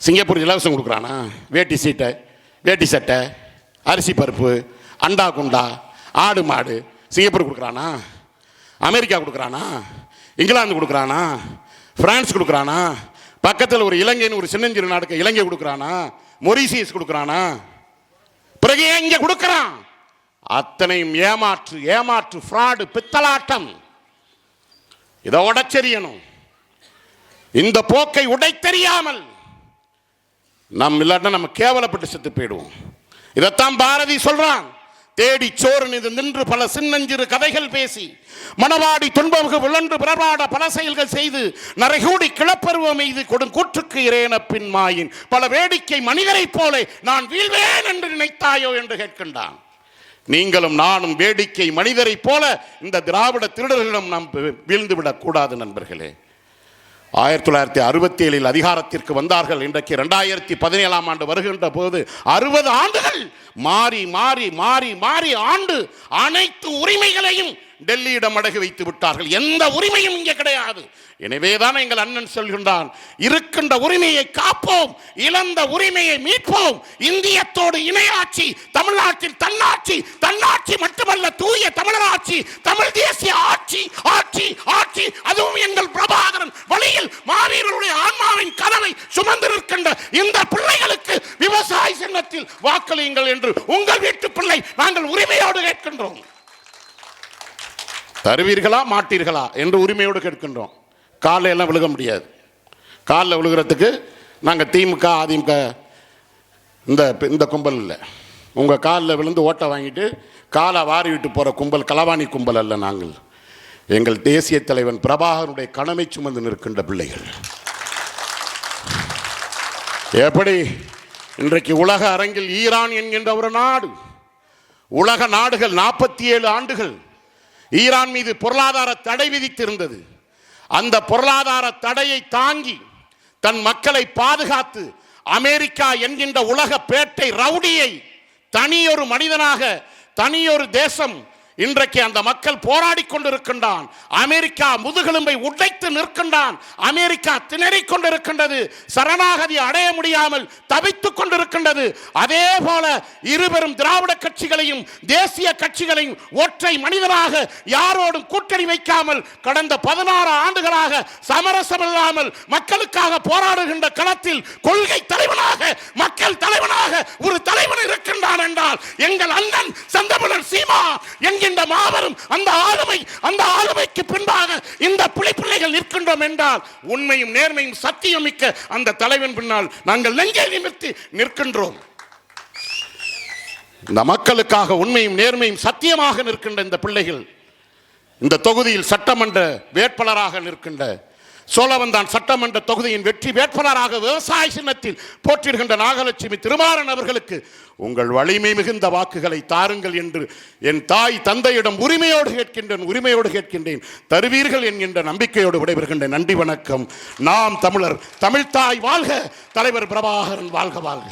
சிங்கப்பூர் இலவசம் கொடுக்குறானா? வேட்டி சட்டை, அரிசி பருப்பு, அண்டா குண்டா, ஆடு மாடு சிங்கப்பூர் கொடுக்குறானா? அமெரிக்கா கொடுக்குறானா? இங்கிலாந்து கொடுக்குறானா? பிரான்ஸ் கொடுக்குறானா? பக்கத்தில் ஒரு இலங்கைன்னு ஒரு சின்னஞ்சிறு நாடுக்கு இலங்கை கொடுக்குறானா? மொரிசியஸ் கொடுக்குறானா? பிறகு இங்க கொடுக்குறான். அத்தனையும் ஏமாற்று ஃப்ராடு, பித்தலாட்டம். இதை உடைச்செறியணும். இந்த போக்கை உடைத்தெறியாமல் இல்லாட்டா நம்ம கேவலப்பட்டு செத்து போயிடுவோம். இதைத்தான் பாரதி சொல்றான். தேடி சோறு நின்று பல சின்னஞ்சிறு கதைகள் பேசி மணவாடி துன்பமுக விழன்று பிறவாட பல செயல்கள் செய்து நரைகூடி கிளப்பருவம் எய்து கொடும் கூற்றுக்கு இரேன பின் மாயின் பல வேடிக்கை மனிதரை போல நான் வீழ்வேன் என்று நினைத்தாயோ என்று கேட்கின்றான். நீங்களும் நானும் வேடிக்கை மனிதரை போல இந்த திராவிட திருடர்களிடம் நாம் வீழ்ந்துவிடக் கூடாது நண்பர்களே. 1967 அதிகாரத்திற்கு வந்தார்கள். இன்றைக்கு 2017 ஆண்டு வருகின்ற போது 60 ஆண்டுகள் மாறி மாறி மாறி மாறி ஆண்டு அனைத்து உரிமைகளையும் டெல்லியிடம் அடகு வைத்து விட்டார்கள். எந்த உரிமையும் இங்கே கிடையாது. எனவேதான் எங்கள் அண்ணன் சொல்கின்றான், இருக்கின்ற உரிமையை காப்போம், இழந்த உரிமையை மீட்போம். இந்தியத்தோடு இணையாட்சி, தமிழ்நாட்டில் தன்னாட்சி, தன்னாட்சி மட்டுமல்ல தூய தமிழராட்சி, தமிழ் தேசிய ஆட்சி, ஆட்சி ஆட்சி. அதுவும் எங்கள் பிரபாகரன் வழியில் மாவீரருடைய ஆன்மாவின் கனவை சுமந்திருக்கின்ற இந்த பிள்ளைகளுக்கு விவசாய சின்னத்தில் வாக்களியுங்கள் என்று உங்கள் வீட்டு பிள்ளை நாங்கள் உரிமையோடு கேட்கின்றோம். தருவீர்களா மாட்டீர்களா என்று உரிமையோடு கேட்கின்றோம். காலில் எல்லாம் விழுக முடியாது. காலில் விழுகிறதுக்கு நாங்கள் திமுக அதிமுக இந்த கும்பல் இல்லை. உங்கள் காலில் விழுந்து ஓட்டை வாங்கிட்டு காலை வாரி விட்டு போகிற கும்பல் களவாணி கும்பல் அல்ல நாங்கள். எங்கள் தேசிய தலைவன் பிரபாகருடைய கனவை சுமந்து நிற்கின்ற பிள்ளைகள். எப்படி இன்றைக்கு உலக அரங்கில் ஈரான் என்கின்ற ஒரு நாடு, உலக நாடுகள் 47 ஆண்டுகள் ஈரான் மீது பொருளாதார தடை விதித்திருந்தது. அந்த பொருளாதார தடையை தாங்கி தன் மக்களை பாதுகாத்து அமெரிக்கா என்கின்ற உலக பேட்டை ரவுடியை தனியொரு மனிதனாக, தனியொரு தேசம் இன்றைக்கு அந்த மக்கள் போராடி கொண்டிருக்கின்றான். அமெரிக்கா முதுகெலும்பை உடைத்து நிற்கின்றான். அமெரிக்கா திணறிக் கொண்டிருக்கின்றது. சரணாகதி அடைய முடியாமல் தவித்துக் கொண்டிருக்கின்றது. அதே போல இருவரும் திராவிட கட்சிகளையும் தேசிய கட்சிகளையும் ஒற்றை மனிதனாக யாரோடும் கூட்டணி வைக்காமல் கடந்த 16 ஆண்டுகளாக சமரசமில்லாமல் மக்களுக்காக போராடுகின்ற களத்தில் கொள்கை தலைவனாக, மக்கள் தலைவனாக ஒரு தலைவன் இருக்கின்றான் என்றால் எங்கள் அண்ணன் செந்தமிழன் சீமா என்கின்ற மாபெரும் அந்த ஆளுமைக்கு பின்பாக இந்த பிள்ளைகள் நிற்கின்றோம் என்றால் உண்மையும் நேர்மையும் சத்தியம் மிக்க அந்த தலைவன் பின்னால் நாங்கள் நெஞ்சை நிமிர்த்தி நிற்கின்றோம். இந்த மக்களுக்காக உண்மையும் நேர்மையும் சத்தியமாக நிற்கின்ற இந்த பிள்ளைகள் இந்த தொகுதியில் சட்டமன்ற வேட்பாளராக நிற்கின்ற சோழவந்தான் சட்டமன்ற தொகுதியின் வெற்றி வேட்பாளராக விவசாய சின்னத்தில் போற்றிடுகின்ற நாகலட்சுமி திருமாறன் அவர்களுக்கு உங்கள் வலிமை மிகுந்த வாக்குகளை தாருங்கள் என்று என் தாய் தந்தையிடம் உரிமையோடு கேட்கின்றேன். தருவீர்கள் என்கின்ற நம்பிக்கையோடு விடைபெறுகின்ற. நன்றி, வணக்கம். நாம் தமிழர், தமிழ்தாய் வாழ்க, தலைவர் பிரபாகரன் வாழ்க வாழ்க.